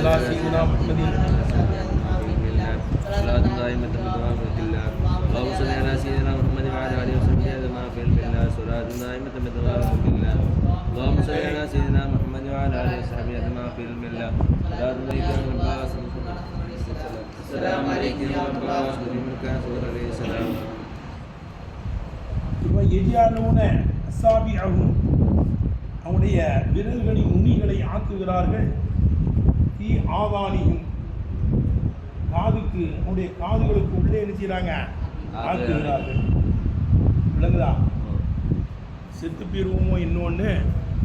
على سيدنا محمد صلاة دائمة بدوام الله. اللهم صل على سيدنا محمد وعلى آله وصحبه أجمعين في علم الله. صلاة دائمة بدوام الله. اللهم صل على سيدنا محمد وعلى آله وصحبه أجمعين في علم الله. صلاة دائمة السلام عليكم ورحمة الله وبركاته. இப்போ எஜியாலூன அசாபிஅஹும் அவனுடைய விரல்களின் நுனிகளை ஆக்குகிறார்கள். தீ ஆதானியும் காதுக்கு அவனுடைய காதுகளுக்கு உள்ளே என்ன செய்கிறாங்க ஆக்குகிறார்கள். விளங்குதா? செத்து போயிருவோமோ இன்னொன்று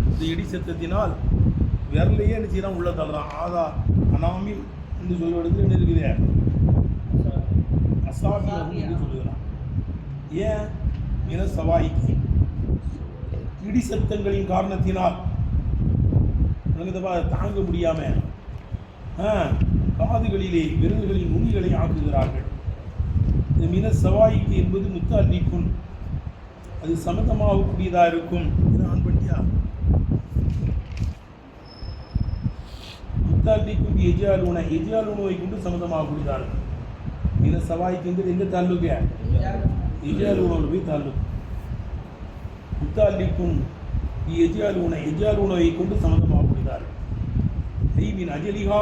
இந்த இடி சத்தத்தினால் விரலையே என்ன செய்யறான் உள்ள தள்ளுறான். ஆதா அனாமில் என்று சொல்வதற்கு என்ன இருக்குது? அசாபிஅஹும் என்று சொல்லுகிறான். ஏன்? மின சவாய்க்கு இடி சத்தங்களின் காரணத்தினால் தாங்க முடியாம காதுகளிலே விரல்களின் நுனிகளை ஆக்குகிறார்கள். இந்த மின சவாய்க்கு என்பது முத்தாலிக்குன், அது சம்மதமாகக்கூடியதாக இருக்கும். ஆன் பண்ணியா? முத்தாலிக்கும் எஜியாலூனை கொண்டு சம்மதமாகக்கூடியதாக இருக்கும். மின சவாய்க்கு என்பது எங்க தாலுக்க? எஜியாலூனோடு போய் தாலுக்கு. முத்தாலிக்கும் எஜியாலூனை கொண்டு சம்மந்தமாகக்கூடியதார்கள். ஐவின் அஜலிகா,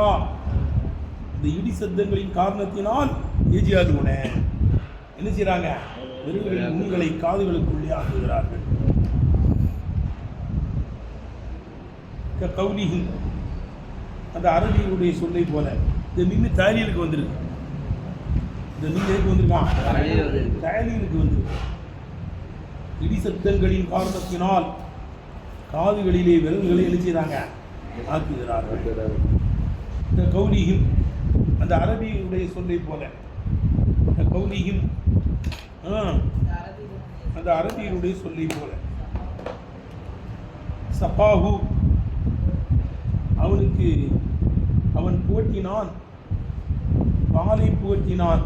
இந்த இடி சத்தங்களின் காரணத்தினால் எஜியாலூன என்ன செய்கிறாங்க? விரல்களின் நுனிகளை காதுகளுக்குள்ளே ஆக்குகிறார்கள். கவுலிஹின், அந்த அரபியுடைய சொல்லை போல இந்த மின்னு தாலியலுக்கு வந்துருக்கு. இந்த மின் எதுக்கு வந்திருக்கான்? தாலியலுக்கு வந்துருக்கு. இடி சத்தங்களின் காரணத்தினால் காதுகளிலே விரல்களை எழுச்சிறாங்க ஆக்குகிறார்கள். இந்த கௌலியும் அந்த அரபியுடைய சொல்லை போல இந்த கௌலியும் அந்த அரபியுடைய சொல்லை போல சப்பாஹு, அவன் புகட்டினான், பாலை புகட்டினான்.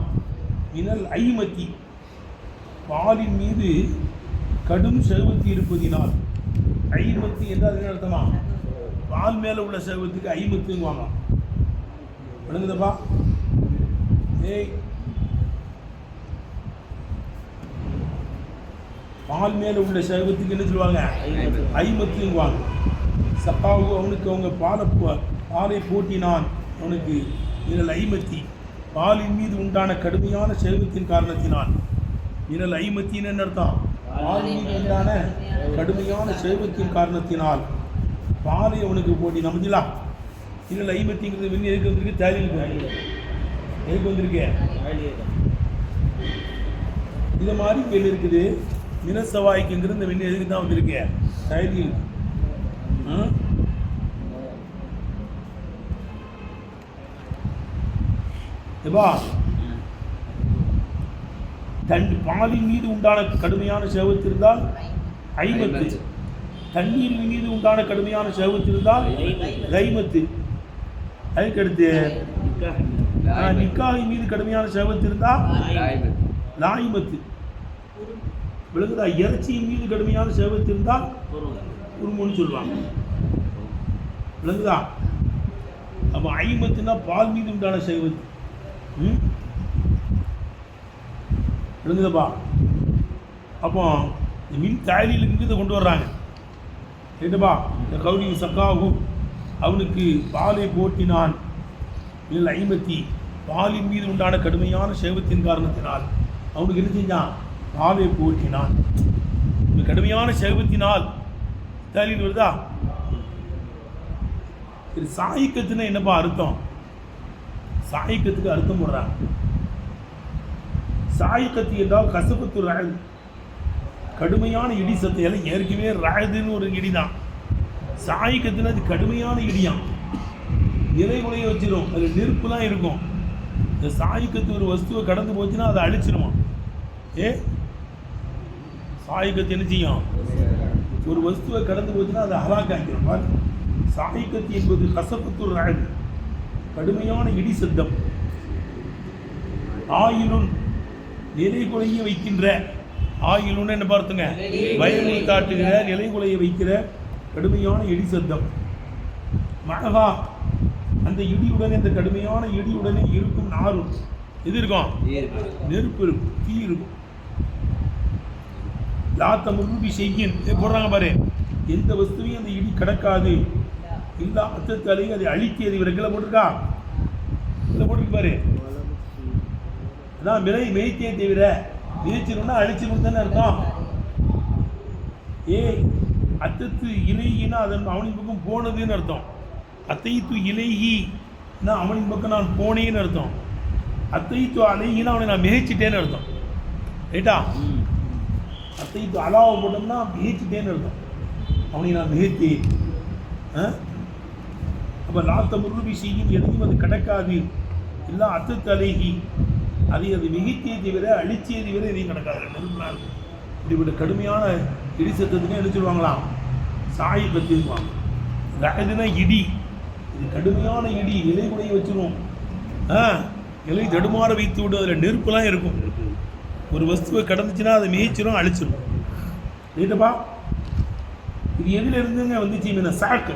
மினல் ஐமத்தி, பாலின் மீது கடும் செல்வத்தி இருப்பதினால். ஐமத்தி என்றால் என்ன அர்த்தமா? பால் மேல உள்ள செல்வத்துக்கு ஐமத்துங்குவாங்க. விளங்குதப்பா? பால் மேல உள்ள செல்வத்துக்கு என்ன சொல்லுவாங்க? ஐமத்துங்குவாங்க. சப்பாவு, அவனுக்கு அவங்க பாலை போட்டினான். அவனுக்கு மினல் ஐமத்தி, பாலின் மீது உண்டான கடுமையான செல்வத்தின் காரணத்தினால். மினல் ஐமத்தின்னு என்ன அர்த்தம்? பாலின் உண்டான கடுமையான செல்வத்தின் காரணத்தினால் பாலை அவனுக்கு போட்டி நம்பிக்கலாம். இதில் ஐமத்திங்கிறது வெளியே எதுக்கு வந்திருக்கு? தேலியில் எதுக்கு வந்திருக்கு? இது மாதிரி கேள்வி இருக்குது. மினசவாய்க்குங்கிறது இந்த வெளியே எதுக்கு தான் வந்திருக்கு? தேலியில். பாலின் மீது உண்டான கடுமையான சேவத்திருந்தால் ஐமத்து, தண்ணீரின் மீது உண்டான கடுமையான சேவத்திருந்தால் ரைமத்து. அதுக்கடுத்து நிக்காவின் மீது கடுமையான சேவத்திருந்தால் லாய்மத்து. விளங்குதா? இறைச்சியின் மீது கடுமையான சேவத்திருந்தால் குறுமுன்னு சொல்லுவாங்க. விளங்குதா? அப்போ ஐமத்துனா பால் மீது உண்டான சேவத்து. விளங்குதப்பா? அப்போ மின் தாயலிலுக்கு இதை கொண்டு வர்றாங்க. கேட்டுப்பா? இந்த கௌரி சக்காகு, அவனுக்கு பாலை போட்டினான். இதில் ஐமத்தி, பாலின் மீது உண்டான கடுமையான சேவத்தின் காரணத்தினால் அவனுக்கு என்ன செஞ்சான்? பாலை போட்டினான். இந்த கடுமையான சேவத்தினால் தாயலில் வருதா? இது சாயிக்கத்துன்னா என்னப்பா அர்த்தம்? சாயிக்கத்துக்கு அர்த்தம் போடுறாங்க. சாயிக்கத்து என்றால் கசபத்து ராயது, கடுமையான இடி சத்தம். எல்லாம் ஏற்கனவே ராயதுன்னு ஒரு இடி தான். சாயிக்கத்துன்னு அது கடுமையான இடியாம். நிறைகுலைய வச்சிடும், அதில் நெருப்புலாம் இருக்கும். இந்த சாயிக்கத்து ஒரு வஸ்துவை கடந்து போச்சுன்னா அதை அழிச்சிருமா? சாயிக்கத்து என்ன செய்யும்? ஒரு வஸ்துவை கடந்து போச்சுன்னா அதை ஹலாக்காக்கிடும். சாயிக்கத்து என்பது கசபத்து ராயது, கடுமையான இடி சத்தம். ஆயிலுன், நிலைகுலைய வைக்கின்ற. ஆயிலுன்னு என்ன பார்த்துங்க? பயனை காட்டுகிற, நிலைகுலைய வைக்கிற கடுமையான இடி சத்தம். மழகா, அந்த இடியுடனே, அந்த கடுமையான இடியுடனே இருக்கும் நாரும். எது இருக்கும்? நெருப்பு இருக்கும், தீ இருக்கும். லாத்தமுருபி செய்யின் போடுறாங்க பாரு, எந்த வஸ்துவையும் அந்த இடி கடக்காது. இல்லா அத்தலையும் அதை அழிக்கிறது. இவரை கீழே போட்டிருக்கா, கீழே போட்டிருக்கு பாரு. அதான் மிளை மேய்த்தே தவிர, மேய்ச்சிரும்னா அழிச்சிரும் தானே அர்த்தம். அத்தத்து இலையினா அதன் அவனின் பக்கம் போனதுன்னு அர்த்தம். அத்தைத்து இலையினா அவனின் பக்கம் நான் போனேன்னு அர்த்தம். அத்தைத்து அலையினா அவனை நான் மிகைச்சிட்டேன்னு அர்த்தம். ரைட்டா? அத்தைத்து அலாவை போட்டோம்னா மிகைச்சிட்டேன்னு அர்த்தம். அவனை நான் மிகைத்தேன். அப்போ லாத்த முருபி செய்யும் எதையும் அது கடக்காது. இல்லை அத்தத்து அலைகி, அதை அது மிகைத்தே தவிர அழிச்சே தவிர எதையும் கடக்காது. நெருப்புலாம் இருக்கும். இப்படிப்பட்ட கடுமையான இடி சத்தத்துக்கு என்ன சொல்லுவாங்களாம்? சாய் பற்றிருப்பாங்க. ரகதுனா இடி. இது கடுமையான இடி. இலை கூடைய வச்சிரும். இலை தடுமாற வைத்து விடும். அதில் நெருப்புலாம் இருக்கும். ஒரு வஸ்துவை கடந்துச்சுன்னா அதை மேய்ச்சிரும், அழிச்சிடும். ரைட்டப்பா? இது எதுல இருந்துங்க வந்துச்சு? இந்த சாக்கு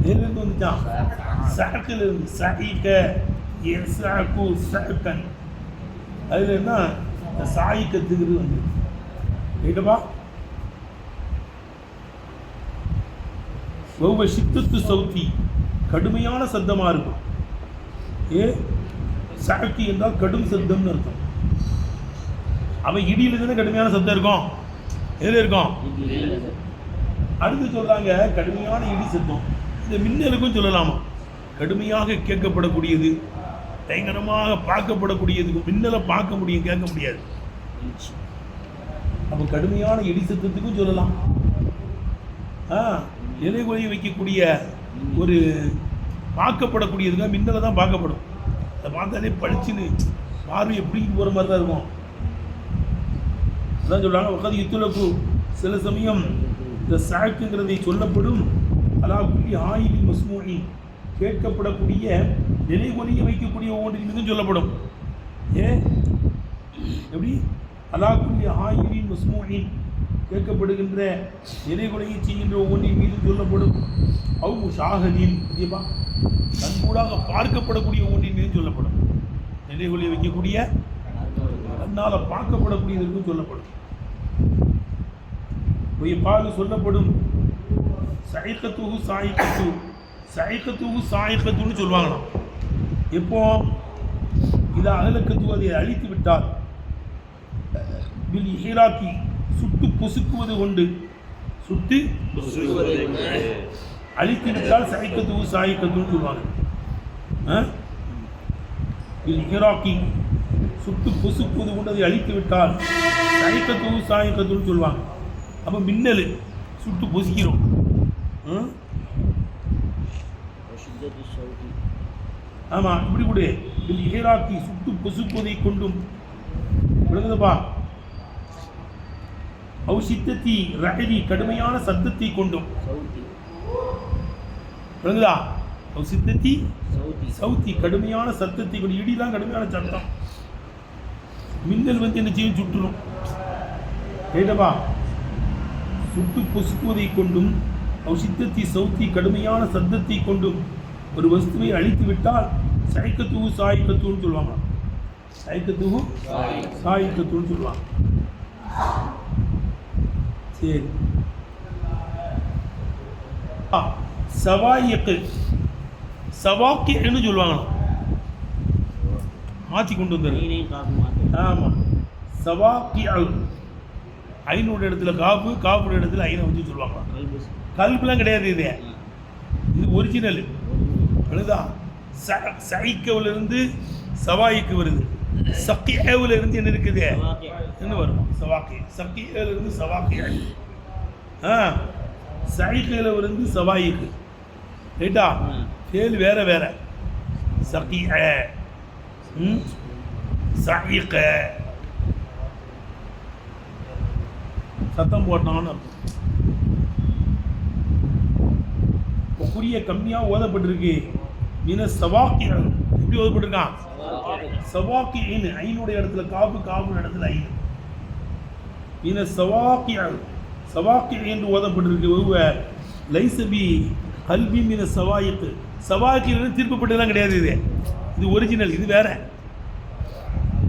எதுலேருந்து வந்துச்சான்? சாக்கில் இருந்து. சாயிக்க சாக்கு சாக்கன், அதில் என்ன சாயிக்கத்துக்கு வந்து. ரைட்டப்பா? ஒவ்வொரு சித்தத்து சவுத்தி, கடுமையான சத்தமாக இருக்கும். சாக்கி என்றால் கடும் சத்தம்னு அர்த்தம். அவன் இடியில தானே கடுமையான சத்தம் இருக்கும். எதில் இருக்கும்? அடுத்து சொல்றாங்க கடுமையான இடி சத்தம். இந்த மின்னலுக்கும் சொல்லலாமா? கடுமையாக கேட்கப்படக்கூடியது, பயங்கரமாக பார்க்கப்படக்கூடியது. மின்னலை பார்க்க முடியும், கேட்க முடியாது. அப்போ கடுமையான இடி சத்தத்துக்கும் சொல்லலாம். இலை கொலையை வைக்கக்கூடிய ஒரு பார்க்கப்படக்கூடியதுங்க மின்னலை தான் பார்க்கப்படும். அதை பார்த்தாலே பளிச்சுன்னு பார்வையை பிடிக்கிட்டு போகிற மாதிரி தான் இருக்கும். அதான் சொல்கிறாங்க உட்காந்து யுத்துலப்பு. சில சமயம் இந்த சாக்குங்கிறதை சொல்லப்படும். அலாக்குள்ளி ஆயிலின் மஸ்மூனி, கேட்கப்படக்கூடிய நிலை கொலையை வைக்கக்கூடிய ஒவ்வொன்றின் மீதும் சொல்லப்படும். எப்படி? அலாக்குள்ளி ஆயிலின் மஸ்மூனி, கேட்கப்படுகின்ற நிலை கொலையை செய்கின்ற ஒவ்வொன்றின் மீதும் சொல்லப்படும். அவு ஷாகதின், இதேப்பா கண்கூடாக பார்க்கப்படக்கூடிய ஒவ்வொன்றின் மீதும் சொல்லப்படும். நிலை கொலையை வைக்கக்கூடிய கண்ணால் பார்க்கப்படக்கூடியதற்கும் சொல்லப்படும். பால் சொல்லப்படும். சைக்கத்துகு சாய்க்கத்து, சைக்கத்துகு சாய்க்கத்துன்னு சொல்லுவாங்களாம். எப்போ? இதை அகலக்கத்து, அதை அழித்து விட்டால், வில் ஹீராக்கி, சுட்டு பொசுக்குவது கொண்டு, சுட்டு அழித்து விட்டால் சைக்கத்துகு சாய்க்கத்துன்னு சொல்லுவாங்க. வில் ஹீராக்கி, சுட்டு பொசுக்குவது கொண்டு அதை அழித்து விட்டால் சைக்கத்துகு சாய்க்கத்துன்னு சொல்லுவாங்க. அப்போ மின்னல் சுட்டு பொசிக்கிறோம். ஆமாம், இப்படி கூட ஈராக்கி சுட்டு பொசுக்குவதை கொண்டும் விளங்குதப்பா. ஔசித்தத்தி ரகதி, கடுமையான சத்தத்தை கொண்டும் விளங்குதா? ஔசித்தத்தி சவுத்தி, கடுமையான சத்தத்தை கொண்டு. இடிதான் கடுமையான சத்தம். மின்னல் வந்து என்ன செய்யும்? சுட்டுரும். கேட்டப்பா? சுட்டு பொசுக்குவதை கொண்டும், ஔசித்தத்தி சவுத்தி, கடுமையான சத்தத்தை கொண்டும் ஒரு வஸ்துவை அழித்து விட்டால் சைக்கத்துகு சாய்க்கத்துன்னு சொல்லுவாங்க. சைக்கத்துகு சாய்க்கத்துன்னு சொல்லுவாங்க. சரி. சவாயிக்கு, சவாக்கின்னு சொல்லுவாங்க. மாற்றி கொண்டு வந்தாரு. ஆமாம், சவாக்கி ஐநூறு இடத்துல காப்பு, காப்பு இடத்துல ஐநூறு வச்சு சொல்லுவாங்க. கல்புலாம் கிடையாது. இது ஒரிஜினல். அதுதான் சைக்கவிலிருந்து சவாய்க்கு வருது. சக்கியவில் இருந்து என்ன இருக்குது? என்ன வரும்? சவாக்கி. சக்கியிலிருந்து சவாக்கி. சைக்கில் இருந்து சவாய்க்கு. ரைட்டா? கேள்வி வேற வேற. சக்கிய, சைக்க, சத்தம் போட்டான்னு அர்த்தம். குறிய கம்மியாக ஓதப்பட்டிருக்கு. சவாக்கி எப்படி ஓதப்பட்டிருக்கான்? சவாக்கி ஐனுடைய இடத்துல காப்பு, காப்பு இடத்துல ஐனு. சவாக்கி சவாக்கி என்று ஓதப்பட்டிருக்கு. லைசபி கல்வி மீன சவாயிக்கு சவாய்க்கிலிருந்து திருப்பப்பட்டதெல்லாம் கிடையாது. இது ஒரிஜினல், இது வேற.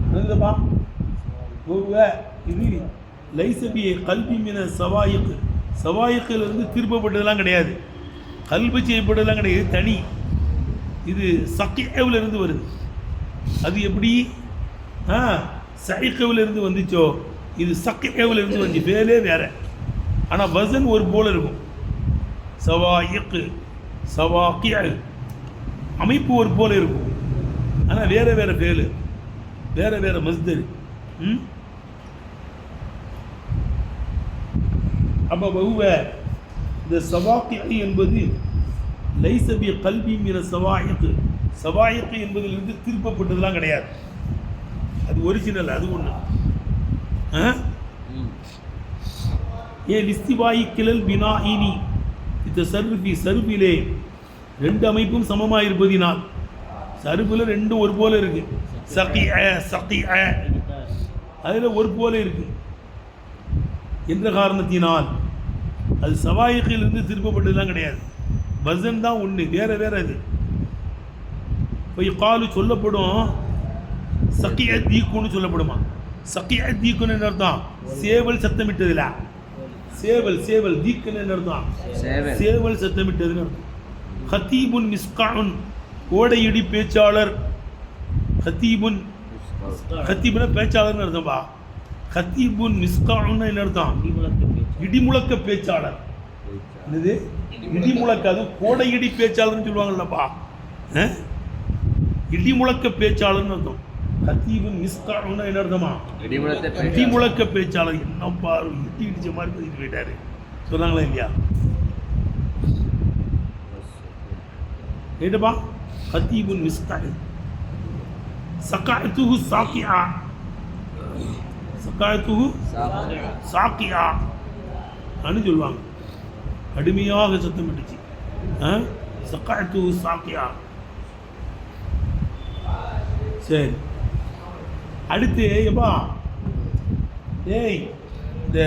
புரியுதுப்பா? இது லைசபி கல்வி மீன சவாயிக்கு சவாயிக்கிலிருந்து திருப்பப்பட்டதெல்லாம் கிடையாது, கல்வி செய்யப்பட்டதெல்லாம் கிடையாது, இது தனி. இது சக்கியவில் இருந்து வருது. அது எப்படி சைக்கவில் இருந்து வந்துச்சோ இது சக்கியவில் இருந்து வந்து வேலே வேற. ஆனால் வசன் ஒரு போல இருக்கும். சவாயிக்கு சவாக்கிய அமைப்பு ஒரு போல இருக்கும், ஆனால் வேற வேற வேலு, வேற வேற மஸ்தர். அப்போ வகுவ இந்த சவாக்கி என்பது லைசபி கல்வி மீன சவாயிக்கு சவாயிக்கு என்பதிலிருந்து திருப்பப்பட்டதெல்லாம் கிடையாது, அது ஒரிஜினல். அது ஒன்று. ஏன் லிஸ்திவாயி கிளல் பினாயினி இந்த சர்ஃபி சர்ஃபிலே ரெண்டு அமைப்பும் சமமாக இருப்பதினால் சர்ஃபில் ரெண்டும் ஒரு போல இருக்கு. சகி அதில் ஒரு போல இருக்கு என்ற காரணத்தினால் அது சவாயிக்கிலிருந்து திருப்பப்பட்டதுலாம் கிடையாது, வசன் தான் ஒன்று, வேற வேற. அது போய் காலு சொல்லப்படும் சக்கிய தீக்குன்னு சொல்லப்படுமா. சக்கிய தீக்குன்னு என்ன அர்த்தம்? சேவல் சத்தமிட்டதுல சேவல் சேவல் தீக்குன்னு என்ன அர்த்தம்? சேவல் சத்தமிட்டதுன்னு அர்த்தம். ஹத்தீபுன் மிஸ்கான் ஓடையிடி பேச்சாளர். ஹத்தீபுன் ஹத்தீபுன பேச்சாளர்னு அர்த்தம்பா. ஹத்தீபுன் மிஸ்கான் என்ன அர்த்தம்? இடிமுழக்க பேச்சாளர். என்னது இடிமுழக்க? அது கோடையிடி பேச்சாளர்னு சொல்லுவாங்கல்லப்பா, இடிமுழக்க பேச்சாளர்னு அர்த்தம். ஹத்தீபுன் மிஸ்கான் என்ன அர்த்தமா? இடிமுழக்க பேச்சாளர். என்னப்பா இடி இடிச்ச மாதிரி பதிட்டு போயிட்டாரு சொன்னாங்களா இல்லையா? கேட்டப்பா. ஹத்தீபுன் மிஸ்கான் சகாயத்துஹு சாக்கியா சகாயத்துஹு சாக்கியா அனு சொல்லுவாங்க. கடுமையாக சத்தமிட்டுச்சு. சகாயத்துஹு சாக்கியா. சரி, அடுத்து எப்பா ஏய் இந்த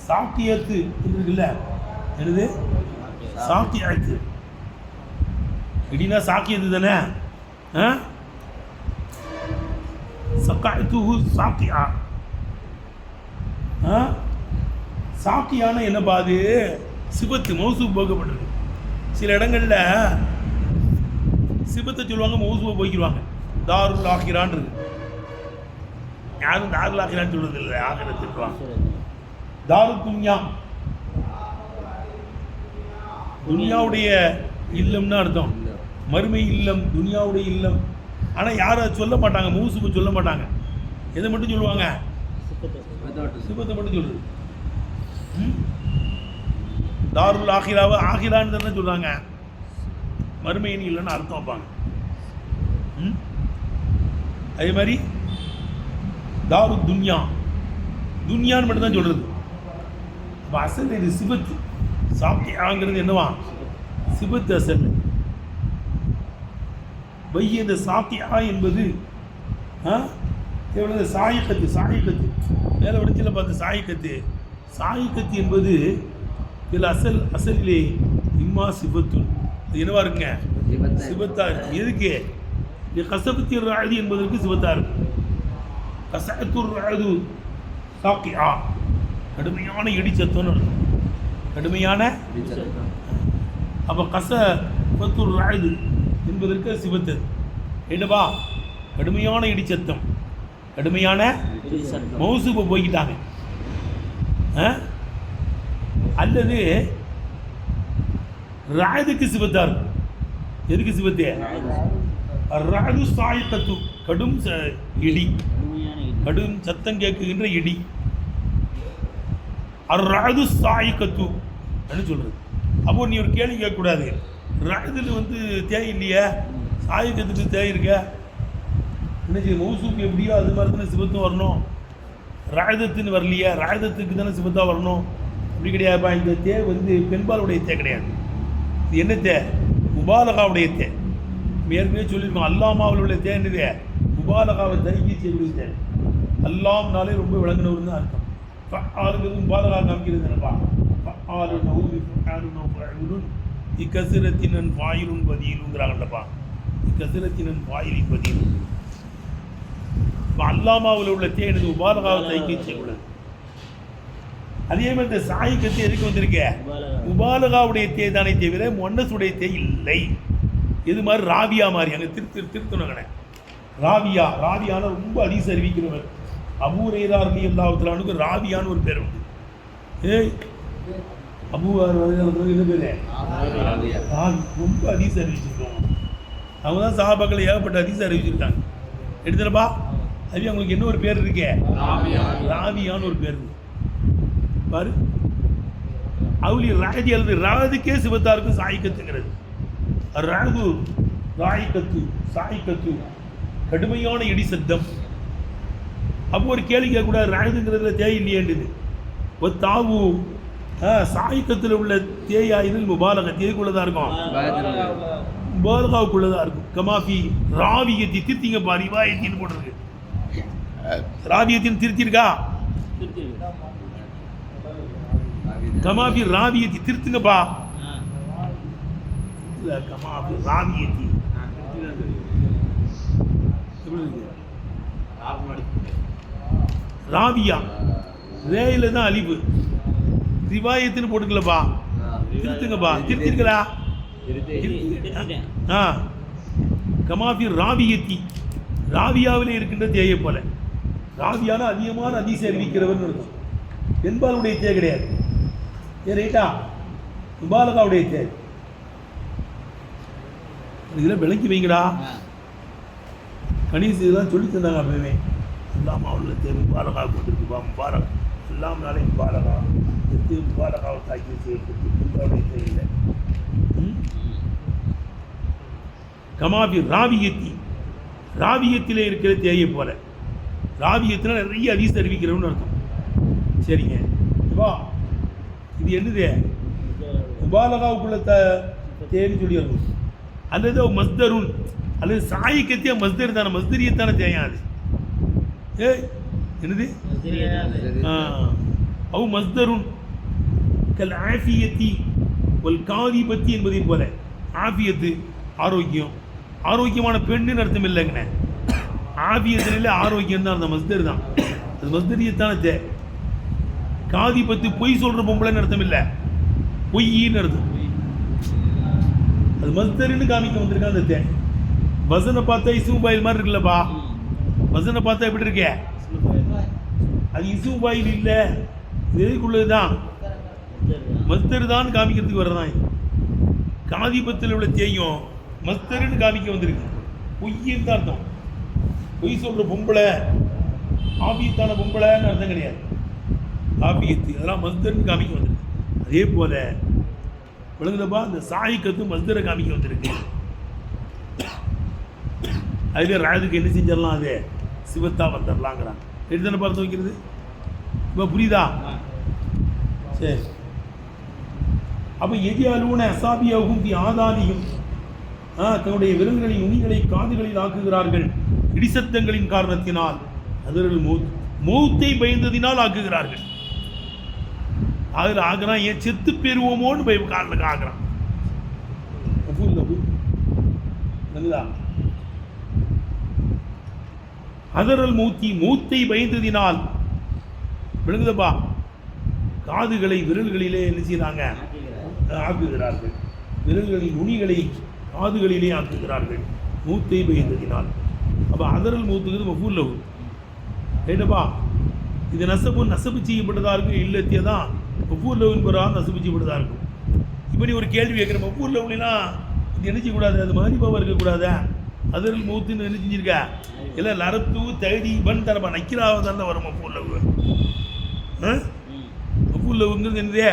சாக்கியத்து இருக்குல்ல, என்னது சாக்கியத்து? இடினா சாக்கியத்து தானே. சக்காயத்துஹு சாக்கியா. சாக்கியான என்ன பாது? சிபத்து மௌசூப் போக்கப்பட்டது. சில இடங்களில் சிபத்தை சொல்லுவாங்க, மௌசூவை போய்க்கிடுவாங்க. தாருல் ஆகிரான் இருக்கு. யாரும் தாருல் ஆகிரான்னு சொல்றது இல்லை, ஆகிரத்துக்குவாங்க. தாரு துன்யா, துனியாவுடைய இல்லம்னு அர்த்தம். மறுமை இல்லம், துனியாவுடைய இல்லம். ஆனால் யாரும் அதை சொல்ல மாட்டாங்க, மௌசூப்பு சொல்ல மாட்டாங்க. எதை மட்டும் சொல்லுவாங்க? சிபத்தை மட்டும் சொல்லுது. தாருல் ஆகிராவை ஆகிரான்னு தானே சொல்கிறாங்க, மறுமையின் இல்லைன்னு அர்த்தம் வைப்பாங்க. அதே மாதிரி தாரு துன்யா, துன்யான்னு மட்டும் தான் சொல்கிறது. இப்போ அசல் இது சிபத்து. சாக்கியாங்கிறது என்னவா? சிபத்து அசல். வையத சாக்கியா என்பது எவ்வளவு? சாயிக்கத்து. சாயிக்கத்து மேலே வடிச்சில் பார்த்து சாயிக்கத்து. சாயிக்கத்து என்பது இதில் அசலிலே இம்மா சிபத்து. இது என்னவா இருக்குங்க? சிபத்தா இருக்கு. எதுக்கு? இது கசபத்தி ராது என்பதற்கு சிபத்தா இருக்கு. கசத்துர் ராது சாக்கியா, கடுமையான இடிச்சத்தம்னு இருக்கும். கடுமையான. அப்போ கசபத்துர் ராது என்பதற்கு சிபத்தது என்னப்பா? கடுமையான இடிச்சத்தம், கடுமையான மௌசூபை போய்கிட்டாங்க. அல்லது ராதுக்கு சிபத்தா இருக்கும். எதுக்கு சிபத்து? ராது சாயிக்கத்து, கடும் இடி, கடும் சத்தம் கேட்குகின்ற இடி. ராது சாயிக்கத்து அப்படின்னு சொல்றது. அப்போ நீ ஒரு கேள்வி கேட்கக்கூடாது, ராதுல தேய் இல்லையா, சாயிக்கத்துக்கு தேய் இருக்க, என்ன செய்ய? மௌசூப் எப்படியோ அது மாதிரி தானே சிபத்தும் வரணும். ராயுதத்துன்னு வரலையா, ராயுதத்துக்கு தானே சிபத்தாக வரணும். அப்படி கிடையாதுப்பா. இந்த தே பெண்பாலுடைய தே கிடையாது. இது என்ன தே? முபாலகாவுடைய தே. ஏற்கனவே சொல்லியிருக்கோம், அல்லாமாவுடைய தே என்னது? முபாலகாவை தருகி செய்யக்கூடிய தே. அல்லாம்னாலே ரொம்ப விளங்கினவர் தான் அர்த்தம். ஆளுங்கிறது முபாலகா காமிக்கிறது என்னப்பா? ஆளு நவுது ஆளு நவு இக்கசிரத்தினன் வாயிலும் பதிலுங்கிறாங்கல்லப்பா. இக்கசிரத்தினன் வாயிலின் பதில். இப்போ அல்லாமாவில் உள்ள தே எனது உபாலகாவை தைக்க செய்யக்கூடாது. அதே மாதிரி இந்த சாயிக்கத்து எதுக்கு வந்திருக்க? உபாலகாவுடைய தே தானே தவிர முன்னசுடைய தே இல்லை. இது மாதிரி ராவியா மாதிரி அங்கே திருத்தணுங்கண்ணே. ராவியான ரொம்ப அதிச அறிவிக்கிறவர். அபூ ஹுரைரா ரலியல்லாஹு ராவியான்னு ஒரு பேர் உண்டு. ஏய் அபூ என்ன பேர்? ராவி. ரொம்ப அதிச அறிவிச்சிருக்கோம். அவங்க தான் சஹாபாக்களை ஏகப்பட்ட அதிச அறிவிச்சிருக்காங்க. எடுத்துலப்பா அது அவங்களுக்கு என்ன ஒரு பேர் இருக்கே? ராவியான்னு ஒரு பேர் இருக்கு பாரு. அவுலி ராதி அல்லது ராதுக்கே சிவத்தாருக்கும் சாய்க்கத்துங்கிறது. ராது ராய்கத்து சாய்கத்து கடுமையான இடி சத்தம். அப்போ ஒரு கேள்வி கேட்கக்கூடாது, ராதுங்கிறதுல தேய் இல்லையேன்றது. ஒரு தாவு சாய்கத்தில் உள்ள தேயாயிரில் முபாலக தேய்க்குள்ளதான் இருக்கும், முபாலகாவுக்குள்ளதான் இருக்கும். கமாஃபி ராவியத்தி திருத்திங்கப்பா, ரிவாயத்தின்னு போட்டிருக்கு. ராவியத்தின் திருத்திருக்கா? கமாஃபி ராவியத்தி திருத்துங்கப்பா. கமாஃபி ராவியத்தி ராவியா ரேயில தான் அலிபு, ரிவாயத்துன்னு போட்டுக்கலப்பா. திருத்துங்கப்பா. திருத்திருக்கலா? கமாஃபி ராவியத்தி ராவியாவில் இருக்கின்ற தேயை போல. ராவியான அதிகமான அதிச அறிவிக்கிறவர் இருக்கும். என்பாலுடைய தே கிடையாது. ரைட்டா? முபாலகாவுடைய தே. இதில் விளக்கி வைங்கடா. கணேசு இதெல்லாம் சொல்லி தந்தாங்க அப்பவே. எல்லாமா உள்ள தே முபாலகா போட்டுருக்குப்பா. முபாலகா எல்லாம் நாளே முபாலகா எத்து முபாலகாவை தாக்கி செய்யக்கூடிய தேவையில்லை. கமாபி ராவியத்தி ராவியத்திலே இருக்கிற தேயை போல. ராவியத்தில் நிறைய அதிச அறிவிக்கிறவன்னு அர்த்தம். சரிங்க வா, இது என்னது? முபாலகாவுக்குள்ள தேன்னு சொல்லி வரும். அல்லது மஸ்தருன் அல்லது சாயிக்கத்திய மஸ்தர் தானே, மஸ்தரியத்தான தேயா அது. என்னது? அவ் மஸ்தருன் கல் ஆஃபியத்தி ஒல் காதிபத்தி என்பதையும் போல. ஆஃபியத்து ஆரோக்கியம், ஆரோக்கியமான பெண்ணுன்னு அர்த்தம் இல்லைங்கண்ணே. ஆபியத்தில் ஆரோக்கியம் தான் அந்த மஸ்தர் தான். அது மஸ்தரியத்தான தே. காதிபத்து பொய் சொல்ற பொம்பளைன்னு அர்த்தம் இல்லை, பொய்யின்னு அர்த்தம். அது மஸ்தர்ன்னு காமிக்க வந்திருக்கா அந்த தே. வசனை பார்த்தா இசுபாயில் மாதிரி இருக்குல்லப்பா. வசனை பார்த்தா எப்படி இருக்கே? அது இசுபாயில் இல்லை, எதுக்குள்ளதுதான் மஸ்தர் தான் காமிக்கிறதுக்கு வர்றதான். காதிபத்தில் உள்ள தேயும் மஸ்தர்ன்னு காமிக்க வந்திருக்கு. பொய்யின்னு தான் அர்த்தம். பொய் சொல்ற பொம்பளை, ஆபியத்தான பொம்பளைன்னு அர்த்தம் கிடையாது. ஆபியத்து அதெல்லாம் மஸ்தர்ன்னு காமிக்க வந்திருக்கு. அதே போல விளங்குதப்பா, இந்த சாயிக்கத்து மஸ்தரை காமிக்க வந்திருக்கு. அதுவே ராஜுக்கு என்ன செஞ்சிடலாம்? அது சிவத்தா வந்துடலாங்கிறான். எடுத்தான பார்த்து வைக்கிறது இப்போ புரியுதா? சரி. அப்போ எதி அலுவன அசாபியாகும் தி ஆதானியும் தன்னுடைய விரல்களின் நுனிகளை காதுகளில் ஆக்குகிறார்கள் இடிசத்தங்களின் காரணத்தினால். அதர்கள் மௌத்தை பயந்ததினால் ஆக்குகிறார்கள். அதில் ஆகிறான், ஏன் செத்து பெறுவோமோன்னு பய காலில் ஆகிறான். அதரல் மௌத்தை பயந்ததினால் விளங்குதப்பா. காதுகளை விரல்களிலே என்ன செய்யறாங்க? ஆக்குகிறார்கள். விரல்களின் நுனிகளை காதுகளிலே ஆக்குகிறார்கள் மௌத்தை பயந்ததினால். அப்போ அதரல் மௌத்துங்கிறது மஃபூல் லஹு. ரைட்டப்பா? இது நசபு செய்யப்பட்டதா இருக்கும். இல்லத்திய தான் மஃபூல் லஹுவின் பிறகு நசபு செய்யப்பட்டதா இருக்கும். இப்படி ஒரு கேள்வி கேட்குற, மஃபூல் லஹுனா இது என்ன செய்யக்கூடாது? அது மஹரிபாவாக இருக்கக்கூடாது. அதரல் மௌத்துன்னு என்ன செஞ்சிருக்க? இல்லை லரத்து தகுதி பன் தரப்பா நக்கிராவை தான் வரும் மஃபூல் லஹு. மஃபூல் லஹுங்கிறது என்னதே?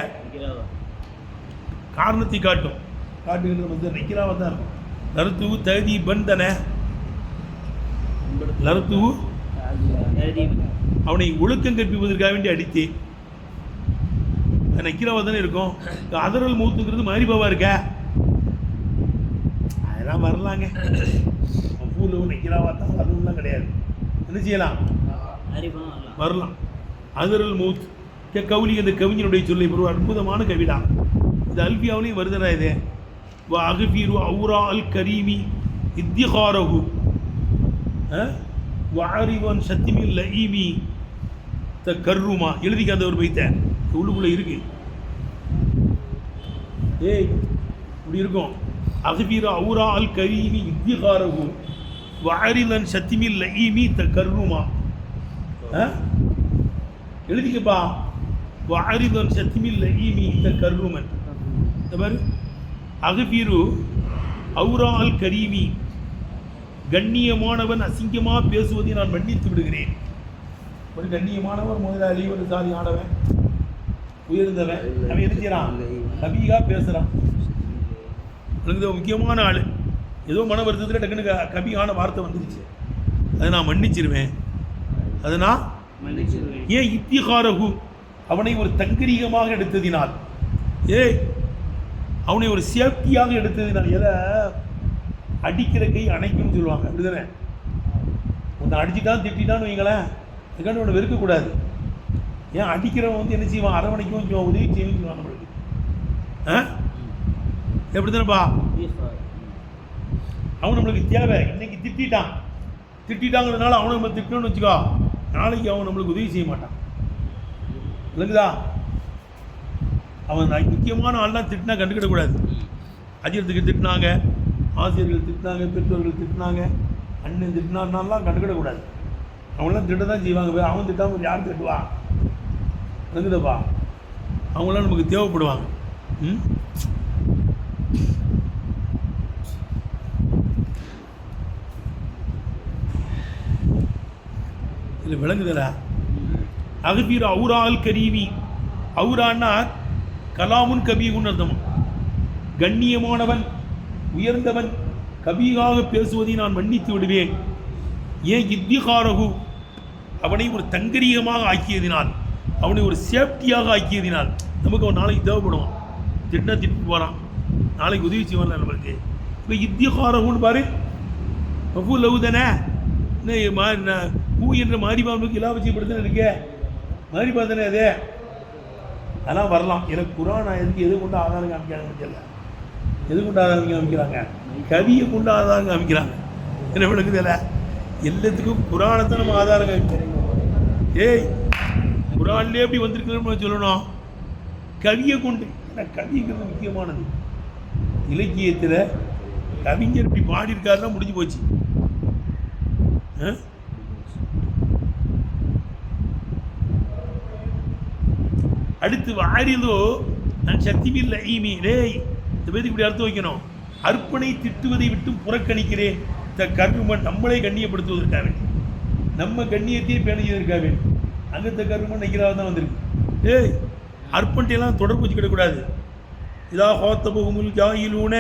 காரணத்தை காட்டுகிறது நக்கிராவை தான் இருக்கும். லரத்து தகுதி பன் தானே. லரத்து அவனை ஒழுக்கம் கற்பிப்பதற்காக வேண்டி அடித்தேன். நக்கிராவா தானே இருக்கும். அதரல் மௌத்துங்கிறது மஹரிபாவா இருக்க? அதெல்லாம் வரலாங்க. மஃபூல் நக்கிராவா தான், அதுவும் கிடையாது. என்ன செய்யலாம்? வரலாம். அதரல் மௌத் கவுலி, அந்த கவிஞனுடைய சொல்லை ஒரு அற்புதமான கவிடா. இது அல்பியாவிலையும் வருதரா? இது وأغفر أوراء الكريم ادخاره وعرض عن شتم اللئيم تكرما. எழுதிக்க அந்த ஒரு பைத்தை உள்ளுக்குள்ளே இருக்கு. ஏய் இப்படி இருக்கும். அகபீர அவுரா அல் கரீமி இத்திகாரகு வாரிதன் சத்திமில் லஈமி தகர்ருமா. எழுதிக்கப்பா. வாரிதன் சத்திமில் லஈமி தகர்ருமன். இந்த மாதிரி அகபீரு அவுரா அல் கரீமி, கண்ணியமானவன் அசிங்கமாக பேசுவதை நான் மன்னித்து விடுகிறேன். ஒரு கண்ணியமானவன் முதலாளி, ஒரு சாதி ஆனவன், உயர்ந்தவன், அவன் என்ன செய்யறான்? கவிகா பேசுகிறான். எனக்கு முக்கியமான ஆள் ஏதோ மன வருத்தத்தில் டக்குன்னு கவியான வார்த்தை வந்துருச்சு, அதை நான் மன்னிச்சிருவேன். அதை நான் ஏன் இத்திகாரகு, அவனை ஒரு தங்கரீகமாக எடுத்ததினால், அவனை ஒரு சேஃப்டியாக எடுத்ததினால். எதை அடிக்கிற கை அணைக்கும்னு சொல்லுவாங்க, அப்படிதானே? ஒன்று அடிச்சுட்டான் திட்டான்னு வைங்களேன், அதுக்காண்டி ஒன்று வெறுக்கக்கூடாது. ஏன் அடிக்கிறவன் வந்து என்ன செய்வான்? அரவணைக்கும், உதவி செய்யணும்னு சொல்லுவாங்க நம்மளுக்கு. எப்படி தானேப்பா? அவன் நம்மளுக்கு தேவை. இன்னைக்கு திட்டாங்கிறதுனால அவனை நம்ம திட்டணும்னு வச்சுக்கோ, நாளைக்கு அவன் நம்மளுக்கு உதவி செய்ய மாட்டான். இல்லைங்களா? அவன் முக்கியமான ஆள்லாம் திட்டினா கண்டுக்கிடக்கூடாது. அஜிரத்துக்கு திட்டினாங்க, ஆசிரியர்கள் திட்டினாங்க, பெற்றோர்கள் திட்டினாங்க, அண்ணன் திட்டினாலாம் கண்டுக்கிடக்கூடாது. அவங்களாம் திட்ட தான் செய்வாங்க. அவன் திட்டாமல் யார் திட்டுவா? இருக்குதப்பா, அவங்களாம் நமக்கு தேவைப்படுவாங்க. இல்லை விளங்குதலா? அகபீர் அவுரால் கரீமி. அவுரான்னா கலாமுன் கபீகுன்னு அர்த்தம். கண்ணியமானவன், உயர்ந்தவன், கபீகாக பேசுவதை நான் மன்னித்து விடுவேன். ஏன் இத்திகாரகு, அவனை ஒரு தங்கரீகமாக ஆக்கியதினால், அவனை ஒரு சேஃப்டியாக ஆக்கியதினால். நமக்கு அவன் நாளைக்கு தேவைப்படுவான். திட்டு போகிறான், நாளைக்கு உதவி செய்வான் நம்மளுக்கு. இப்போ இத்திகாரகுன்னு பாரு, பஃபு லவ் தானே. பூ என்ற மாரிபாம்புக்கு இலாபட்சியப்படுத்துன்னு இருக்கே, மாரிபா தானே அதே. அதெல்லாம் வரலாம். எனக்கு குரான் ஆயத்துக்கு எது கொண்டு ஆதாரம் காமிக்கிறாங்கன்னு தெரியல. எது கொண்டு ஆதாரம் காமிக்கிறாங்க? கவியை கொண்டு ஆதாரம் காமிக்கிறாங்க. என்ன விளக்குது? இல்லை, எல்லாத்துக்கும் புராணத்தை நம்ம ஆதாரம் காமிக்கிறோம். குரான்லேயே எப்படி வந்திருக்கிறோம்னு சொல்லணும். கவியை கொண்டு, ஏன்னா கவிங்கிறது முக்கியமானது. இலக்கியத்தில் கவிஞர் இப்படி பாடியிருக்காருன்னா முடிஞ்சு போச்சு. அடுத்து வாரிதோ நான் சத்திமில்லை ஈமி. இந்த பேருக்கு இப்படி அர்த்தம் வைக்கணும். அர்ப்பணை திட்டுவதை விட்டு புறக்கணிக்கிறேன். கர்மன் நம்மளை கண்ணியப்படுத்துவதற்காக, நம்ம கண்ணியத்தையே பேணுவதற்காக அங்கத்த கர்மன் நெக்கிறாக தான் வந்திருக்கு. அர்ப்பணியெல்லாம் தொடர்பு வச்சுக்கிடக்கூடாது. இதா ஹோத்தபுல் ஜாயிலூன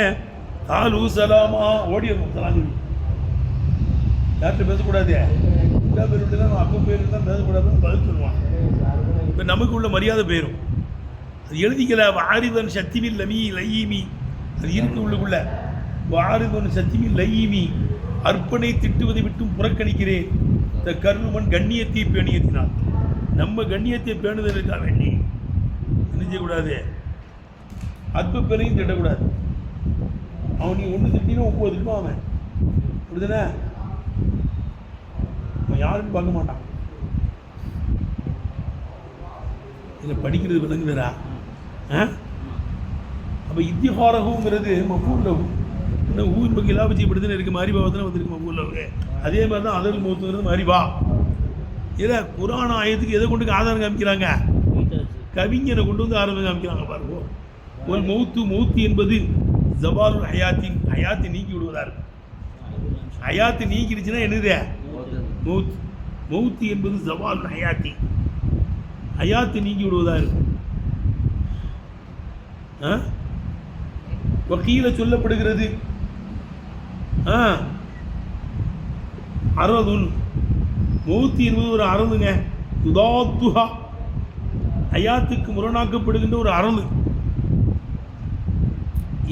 காலு சலாமா ஓடிடணும். சலாம் சொல்லி யார்கிட்ட பேசக்கூடாது. எல்லா பேருட்டு தான் அப்போ பேர் தான் பேசக்கூடாதுன்னு பதில் சொல்லுவான். இப்போ நமக்கு உள்ள மரியாதை போயிடும். அது எழுதிக்கல. வாரிதன் சத்திமில் லமி லயீமி, அது இருக்கு உள்ளுக்குள்ள. வாரிதன் சத்திமில் லயீமி, அர்ப்பணை திட்டுவதை விட்டும் புறக்கணிக்கிறேன். இந்த கர்மன் கண்ணியத்தை பேணியத்தினால், நம்ம கண்ணியத்தை பேணுதலுக்காக வேண்டி என்ன செய்யக்கூடாது? அற்ப பேரையும் திட்டக்கூடாது. அவன் நீ ஒன்று திட்டினா 9 திட்டுவான் அவன், அப்படிதானே? அவன் யாருன்னு பார்க்க மாட்டான். இதை படிக்கிறது விளங்குதுரா? அப்போ இத்திஹாரகுங்கிறது மஃபூல்லஹு. இன்னும் ஊர் பக்கம் இலாபட்சியப்படுத்துன்னு இருக்குது, மாரிபாவத்தில் வந்துருக்கு மஃபூல்லஹு. அதே மாதிரி தான் அதல் மௌத்துங்கிறது மாரிபா. இதை குரான ஆயத்துக்கு எதை கொண்டு ஆதாரம் காமிக்கிறாங்க? கவிஞரை கொண்டு வந்து ஆரம்பம் காமிக்கிறாங்க. பாருங்க, ஒரு மௌத்து என்பது ஜவாலுல் ஹயாத்தின், ஹயாத்தை நீக்கி விடுவதா இருக்கு. ஹயாத்தை நீக்கிடுச்சுன்னா என்னது? மௌத்து என்பது ஜவாலுல் ஹயாத்தி, ஹயாத்தை நீக்கி விடுவதா இருக்கு. வக்கீல சொல்லப்படுகிறது அரதுன், மௌத்து என்பது ஒரு அரதுங்க. துதாத்துஹா, ஹயாத்துக்கு முரணாக்கப்படுகின்ற ஒரு அரது.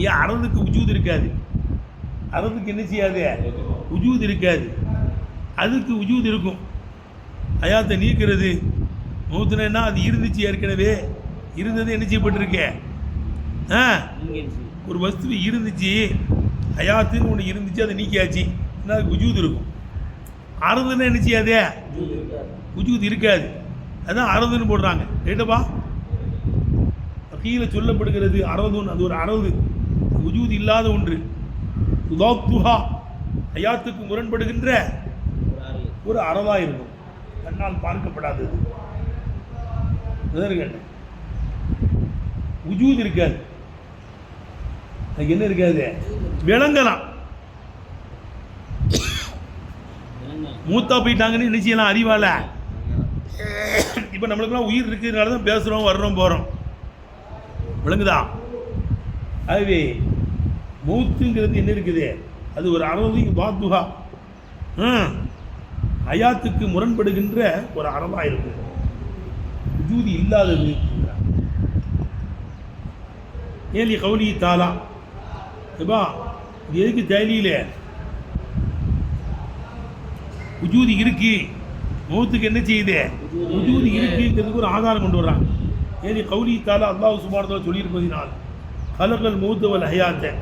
ஏன் அரதுக்கு உஜூத் இருக்காது? அரதுக்கு என்ன செய்யாது? உஜூத் இருக்காது. அதுக்கு உஜூத் இருக்கும். ஹயாத்தை நீக்கிறது. மௌத்துனா அது இருந்துச்சு, ஏற்கனவே இருந்தது, என்ன செய்யப்பட்டிருக்கே ஒரு வஸ்து இருந்துச்சு, ஹயாத்துன்னு ஒன்று இருந்துச்சு, அதை நீக்கியாச்சு, என்ன அதுக்கு உஜூத் இருக்கும். அறதுன்னு என்ன செய்யாதே, உஜூத் இருக்காது, அதுதான் அறதுன்னு போடுறாங்க. ரைட்டப்பா, கீழே சொல்லப்படுகிறது அறதுன்னு, அது ஒரு அறது, உஜூத் இல்லாத ஒன்று. உதாத்துஹா, ஹயாத்துக்கு முரண்படுகின்ற ஒரு அறதா இருக்கும், கண்ணால் பார்க்கப்படாதது. உஜூத் இருக்காது, அதுக்கு என்ன இருக்காது, விளங்கலாம். மூத்தா போயிட்டாங்கன்னு என்ன செய்யலாம் அறிவால. இப்போ நம்மளுக்குலாம் உயிர் இருக்கிறதுனால தான் பேசுகிறோம், வர்றோம், போகிறோம், விளங்குதா? ஆகவே மௌத்துங்கிறது என்ன இருக்குது, அது ஒரு அறவை பாத்துஹா, ஹயாத்துக்கு முரண்படுகின்ற ஒரு அறவா இருக்கும், உஜூதி இல்லாதது. ஏலி கௌலி தாலா, எப்பா இது எதுக்கு தேலியில உஜூதி இருக்கு, மௌத்துக்கு என்ன செய்யுது, உஜூதி இருக்குங்கிறதுக்கு ஒரு ஆதாரம் கொண்டு வர்றாங்க. ஏலி கௌலி தாலா, அல்லாஹ் சுப்ஹானஹு வ தஆலா சொல்லியிருப்பதினால், கலகல் மௌத்த வல் ஹயாத்த,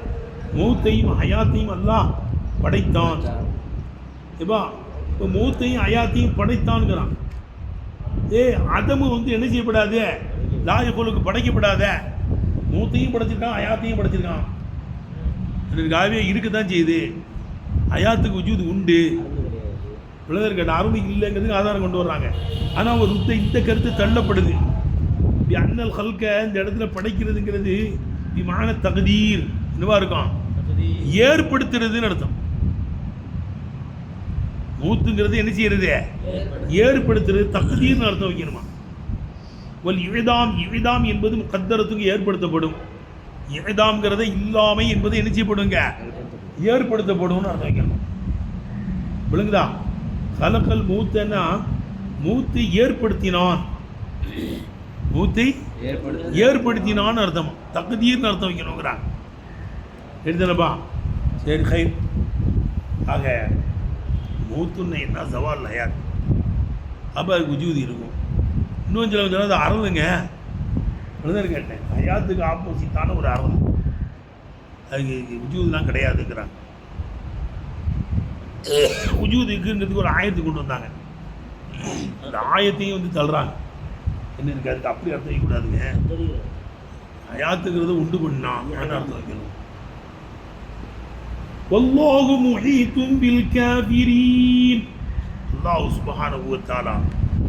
மௌத்தையும் ஹயாத்தையும் அல்லாஹ் படைத்தான். எப்பா இப்போ மௌத்தையும் ஹயாத்தையும் படைத்தான்ங்கிறான். அதமு வந்து என்ன செய்யப்படாது, லாயகோலுக்கு படைக்கப்படாத, மௌத்தையும் படைச்சிருக்கான், ஹயாத்தையும் படைச்சிருக்கான். எனக்காகவே இருக்க தான் செய்யுது, ஹயாத்துக்கு உஜூது உண்டு, உலகருக்கு அருமை இல்லைங்கிறதுக்கு ஆதாரம் கொண்டு வர்றாங்க. ஆனால் ஒரு இந்த கருத்து தள்ளப்படுது. அண்ணல் ஹல்க இந்த இடத்துல படைக்கிறதுங்கிறது மான தகுதீர் என்னவா இருக்கும், ஏற்படுத்துறதுன்னு அர்த்தம். மூத்துங்கிறது என்ன செய்யறது, ஏற்படுத்துறது, தகுதீர்னு அர்த்தம் வைக்கணுமா. ஒல் இழைதாம், இழைதாம் என்பது முகத்தரத்துக்கு ஏற்படுத்தப்படும், இழைதாம்ங்கிறத இல்லாமை என்பது என்ன செய்யப்படுங்க, ஏற்படுத்தப்படும்னு அர்த்தம் வைக்கணும். விளங்குதா? கலக்கல் மூத்தன்னா மூத்தை ஏற்படுத்தினான், மூத்தை ஏற்படுத்தினான்னு அர்த்தம், தகுதீர்னு அர்த்தம் வைக்கணுங்கிறாங்க. எடுத்தலப்பா, சரி ஹைர். ஆக மூத்துன்னு என்ன சவால் ஹயாத், அப்போ அதுக்கு உஜூதி இருக்கும். இன்னும் சில அது அறதுங்க, பிரதர் கேட்டேன், ஹயாத்துக்கு ஆப்போசிட்டான ஒரு அறம், அதுக்கு உஜூதுலாம் கிடையாதுங்கிறாங்க. உஜூது இருக்குங்கிறதுக்கு ஒரு ஆயத்தை கொண்டு வந்தாங்க, அந்த ஆயத்தையும் வந்து தள்ளுறாங்க. என்ன இருக்கு அதுக்கு அப்படி அர்த்தம் வைக்கக்கூடாதுங்க, ஹயாத்துங்கிறத உண்டு பண்ணான் அர்த்தம் வைக்கணும். வல்லாஹு முஹீத்தும் பில் காஃபிரீன், அல்லாஹ் சுப்ஹானஹு வ தஆலா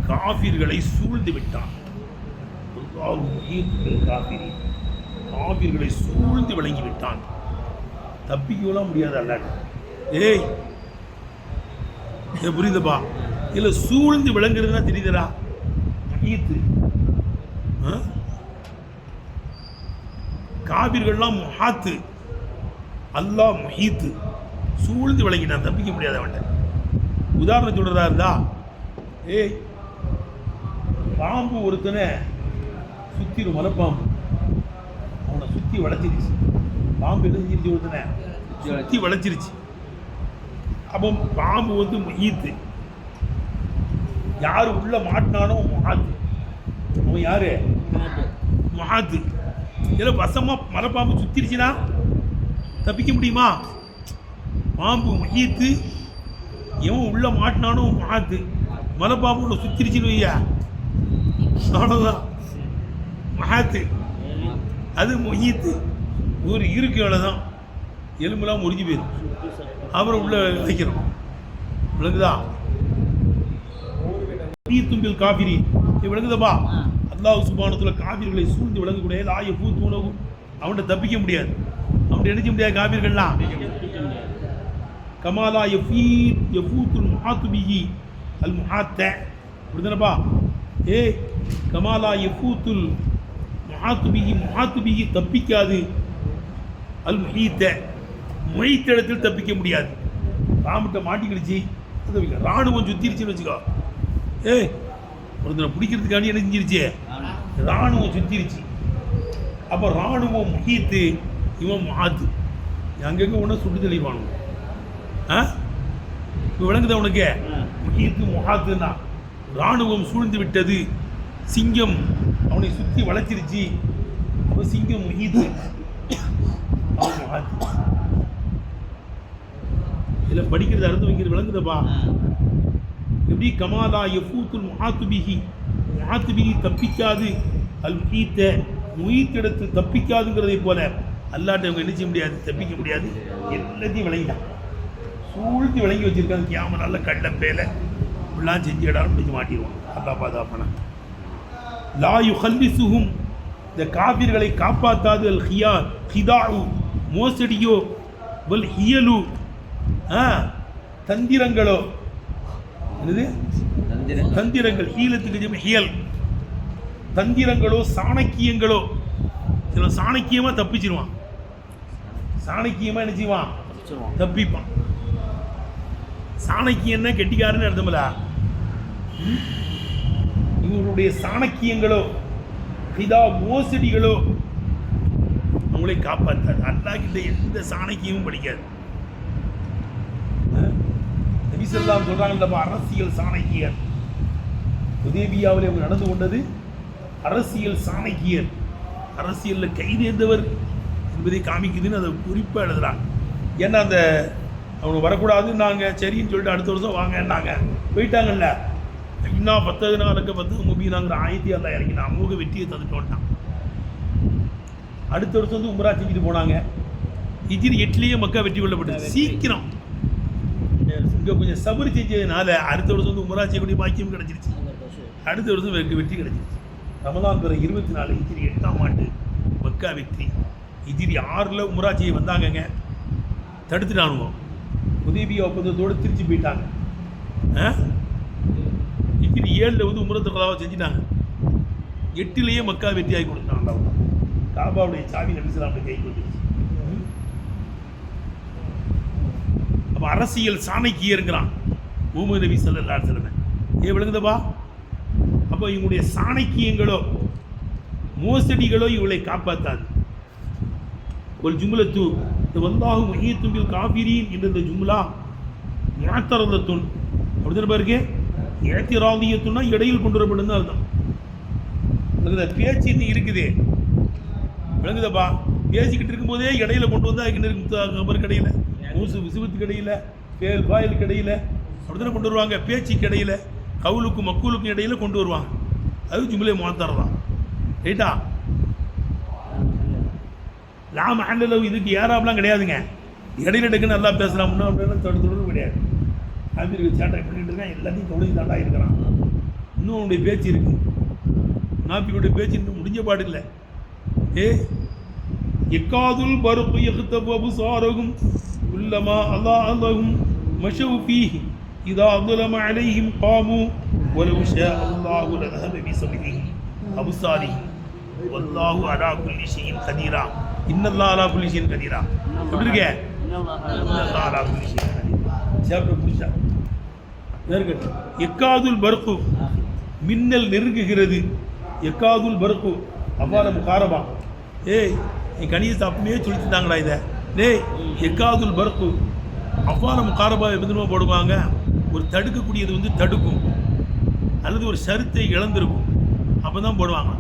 காஃபிர்களை சூழ்ந்து விட்டான். வல்லாஹு முஹீத்தும் பில் காஃபிரீன், காஃபிர்களை சூழ்ந்து விளங்கி விட்டான், தப்பிக்கலாம் முடியாது அல்லாஹ். ஏய் புரியுதுப்பா, இல்லை சூழ்ந்து விளங்குறதுன்னா தெரியுதுடா, முஹீத்து. காபிர்கள்லாம் முஹாத்து, அல்லாஹ் முஹீத்து, சூழ்ந்து விளங்கிட்டான், தப்பிக்க முடியாது அவன்கிட்ட. உதாரணம் சொல்றதா இருந்தா, ஏய் பாம்பு ஒருத்தனை சுத்திரும், மலைப்பாம்பு அவனை சுத்தி வளைச்சிருச்சு, பாம்பு என்ன செஞ்சிருச்சு, ஒருத்தனை சுத்தி வளைச்சிருச்சு. அப்போ பாம்பு வந்து முஹீத்து, யாரு உள்ள மாட்டினானோ முஹாத்து, அவன் யாரு, முஹாத்து. இதில் வசமா மலைப்பாம்பு சுத்திருச்சுன்னா தப்பிக்க முடியுமா? பாம்பு முஹீத்து, எவன் உள்ள மாட்டினானோ முஹாத்து, மலைப்பாம்பு உள்ள சுத்திருச்சுன்னு வையா, அவ்வளோதான் முஹாத்து, அது முஹீத்து. ஒரு இருக்கு அவ்வளோதான், எலும்புலாம் முறிஞ்சு போயிடும், அப்புறம் உள்ள வைக்கிறோம். விளங்குதா? தும்பில் காபிரி விளங்குதப்பா. அல்லாஹ் சுப்ஹானஹு வ தஆலா காபிர்களை சூழ்ந்து விளங்கக்கூடிய லாய பூத்தூனவும் அவன்கிட்ட தப்பிக்க முடியாது, அவன்கிட்ட நினைக்க முடியாது காபிர்கள்லாம். கமாலா யஃபூத்துல் முஹாத்துபிஹி அல் முஹாத்த, புரியுதுனப்பா? கமாலா யஃபூத்துல் முஹாத்துபிஹி, முஹாத்துபிஹி தப்பிக்காது, அல் முஹீத்த முஹீத்த இடத்தில் தப்பிக்க முடியாது. பாம்பிட்ட மாட்டிக்கிடுச்சு, ராணுவம் சுத்திருச்சுன்னு வச்சுக்கோ, ஒருத்தனை பிடிக்கிறதுக்காண்டி என்ன செஞ்சிருச்சு, ராணுவம் சுத்திருச்சு. அப்போ ராணுவம் முஹீத்து, இவன் முஹாத்து, அங்கங்கே ஒன்று சுட்டு தெளிவானு. இப்போ விளங்குதா உனக்கு? முஹீத்து முஹாத்துன்னா ராணுவம் சூழ்ந்து விட்டது, சிங்கம் அவனை சுற்றி வளைச்சிருச்சு, அப்போ சிங்கம் முஹீத்து. மாற்றி இதில் படிக்கிறது அர்த்தம் வைக்கிறது விளங்குதப்பா. எப்படி கமாலா எஃபூத்துல் முஹாத்துபிஹி தப்பிக்காது அல் முயீத்திடத்து தப்பிக்காதுங்கிறதை போல அல்லாட்ட அவங்க என்ன செய்ய முடியாது, தப்பிக்க முடியாது. எல்லாத்தையும் விளங்கிட்டான், சூழ்த்தி விளங்கி வச்சிருக்காங்க. கியாம நல்ல கள்ள பேலை இப்படிலாம் செஞ்சு இடம் பிடிச்சி மாட்டிடுவான். அல்லா பாதுகாப்பனா. லா யுஹல்லிசுஹும், இந்த காபிர்களை காப்பாற்றாது. அல் ஹிதாஉ, மோசடியோ, வல் ஹியலு, தந்திரங்களோ. என்னது தந்திரங்கள்? ஹீலத்துக்கு ஹியல். தந்திரங்களோ சாணக்கியங்களோ. சில சாணக்கியமாக தப்பிச்சிருவான், சாணக்கியமாக என்ன செய்வான், தப்பிப்பான். சாணக்கியன்னா கெட்டிக்காரன்னு அர்த்தமில்ல. இவங்களுடைய சாணக்கியங்களோ இதா மோசடிகளோ அவங்களை காப்பாற்றாது. அல்லாஹ் கிட்ட எந்த சாணக்கியமும் படிக்காது. நபி ஸல்லல்லாஹு அலைஹி வஸல்லம் சொல்றாங்க, அரசியல் சாணக்கியர். ஹுதைபியாவில் அவங்க நடந்து கொண்டது அரசியல் சாணக்கியர், அரசியலில் கைதேர்ந்தவர் என்பதை காமிக்குதுன்னு அதை குறிப்பாக எழுதுறாங்க. ஏன்னா அந்த அவங்க வரக்கூடாதுன்னு நாங்கள் சரின்னு சொல்லிட்டு அடுத்த வருஷம் வாங்கன்னாங்க, போயிட்டாங்கல்ல. இன்னும் 10 நாளுக்கு 10 முபீனாங்கிற ஆயத்தி அல்லா இறங்கினா அமோக வெற்றியை தந்துட்டோன்ட்டான். அடுத்த வருஷம் வந்து உம்ரா செஞ்சுட்டு போனாங்க. ஹிஜ்ரி 8 மக்கா வெற்றி கொள்ளப்பட்டது. சீக்கிரம் இங்கே கொஞ்சம் சபரி செஞ்சதுனால அடுத்த வருஷம் வந்து உம்ரா செய்யக்கூடிய பாக்கியம் கிடச்சிருச்சு. அடுத்த வருஷம் வெற்றி கிடச்சிருச்சு. ரமதான் பிற 24 ஹிஜ்ரி 8ஆம் ஆண்டு மக்கா வெற்றி. ஹிஜ்ரி 6 உம்ரா செய்ய வந்தாங்கங்க, தடுத்துட்டானுங்க. ஹுதைபியா ஒப்பந்தத்தோடு திருச்சி போயிட்டாங்க. ஹிஜ்ரி 7 வந்து உம்ரத்துல் கலாவை செஞ்சுட்டாங்க. 8 மக்கா வெற்றியாகி கொடுத்தாங்க. காபாவுடைய சாவி நபி ஸல்லல்லாஹு அலைஹி வஸல்லம் கை கொடுத்துருச்சு. அப்போ அரசியல் சாணக்கியருங்கிறான் முஹம்மது நபி ஸல்லல்லாஹு அலைஹி வஸல்லம். விளங்குதப்பா? அப்போ இவங்களுடைய சாணக்கியங்களோ மோசடிகளோ இவளை காப்பாற்றாது. ஒரு ஜும்லத்து வல்லாஹு முஹீத்தும் பில் காஃபிரீன் என்ற இந்த ஜும்லா முஅத்தரதத்துன் அப்படிதானே பாருங்க. இஅ்திராதியத்துன்னா இடையில் கொண்டு வரப்படுன்னு அர்த்தம். பேச்சு இன்னும் இருக்குது, விளங்குதப்பா? பேசிக்கிட்டு இருக்கும்போதே இடையில கொண்டு வந்தால் அதுக்கு கடையில் மூசு விசுவத்துக்கு இடையில் பேல் பாயலுக்கு இடையில் அப்படித்தானே கொண்டு வருவாங்க. பேச்சுக்கு இடையில் கவுலுக்கும் மக்கூலுக்கும் இடையில கொண்டு வருவாங்க. அது ஜும்லே முஅத்தரதான். ரைட்டா? லாம் அஹல்லலஹு இதுக்கு ஏறாப்லாம் கிடையாதுங்க. இடையில எடுக்குன்னு நல்லா பேசுகிறான் அப்படின்னு தொடர்ந்து கிடையாது. அமீருக்கு சேட்டை பண்ணிட்டு இருக்கான், எல்லாத்தையும் தொழில் தாண்டா இருக்கிறான். இன்னும் அவனுடைய பேச்சு இருக்கு. நாப்பியுடைய பேச்சு இன்னும் முடிஞ்ச பாடு இல்லை. எக்காதுல் பருப்பு யக்தபு அப்சாரஹும் குல்லமா அல்லாஹும் மஷவு ஃபீஹி இதா அظلم عليهم قاموا ولو شاء الله لذهب بسمعهم أبصارهم والله على كل شيء قدير إن الله على كل شيء قدير. சொல்றீங்க இன்னல்லாஹ் அலா குல்லி ஷைஇன் கதீர். சாப்பிட புடிச்சா நேர்கட். எக்காதுல் பர்கு, மின்னல் நெருங்குகிறது. எக்காதுல் பர்கு அவ்வாற முகாரபா. நீ கணியத்தை அப்பமே சொல்லிட்டுதாங்களா இதை? எக்காதுல் பர்கு அவ்வாற முகாரபா எதுமா போடுவாங்க? ஒரு தடுக்கக்கூடியது வந்து தடுக்கும், அல்லது ஒரு ஷருத்தை இழந்திருக்கும், அப்போ தான் போடுவாங்க.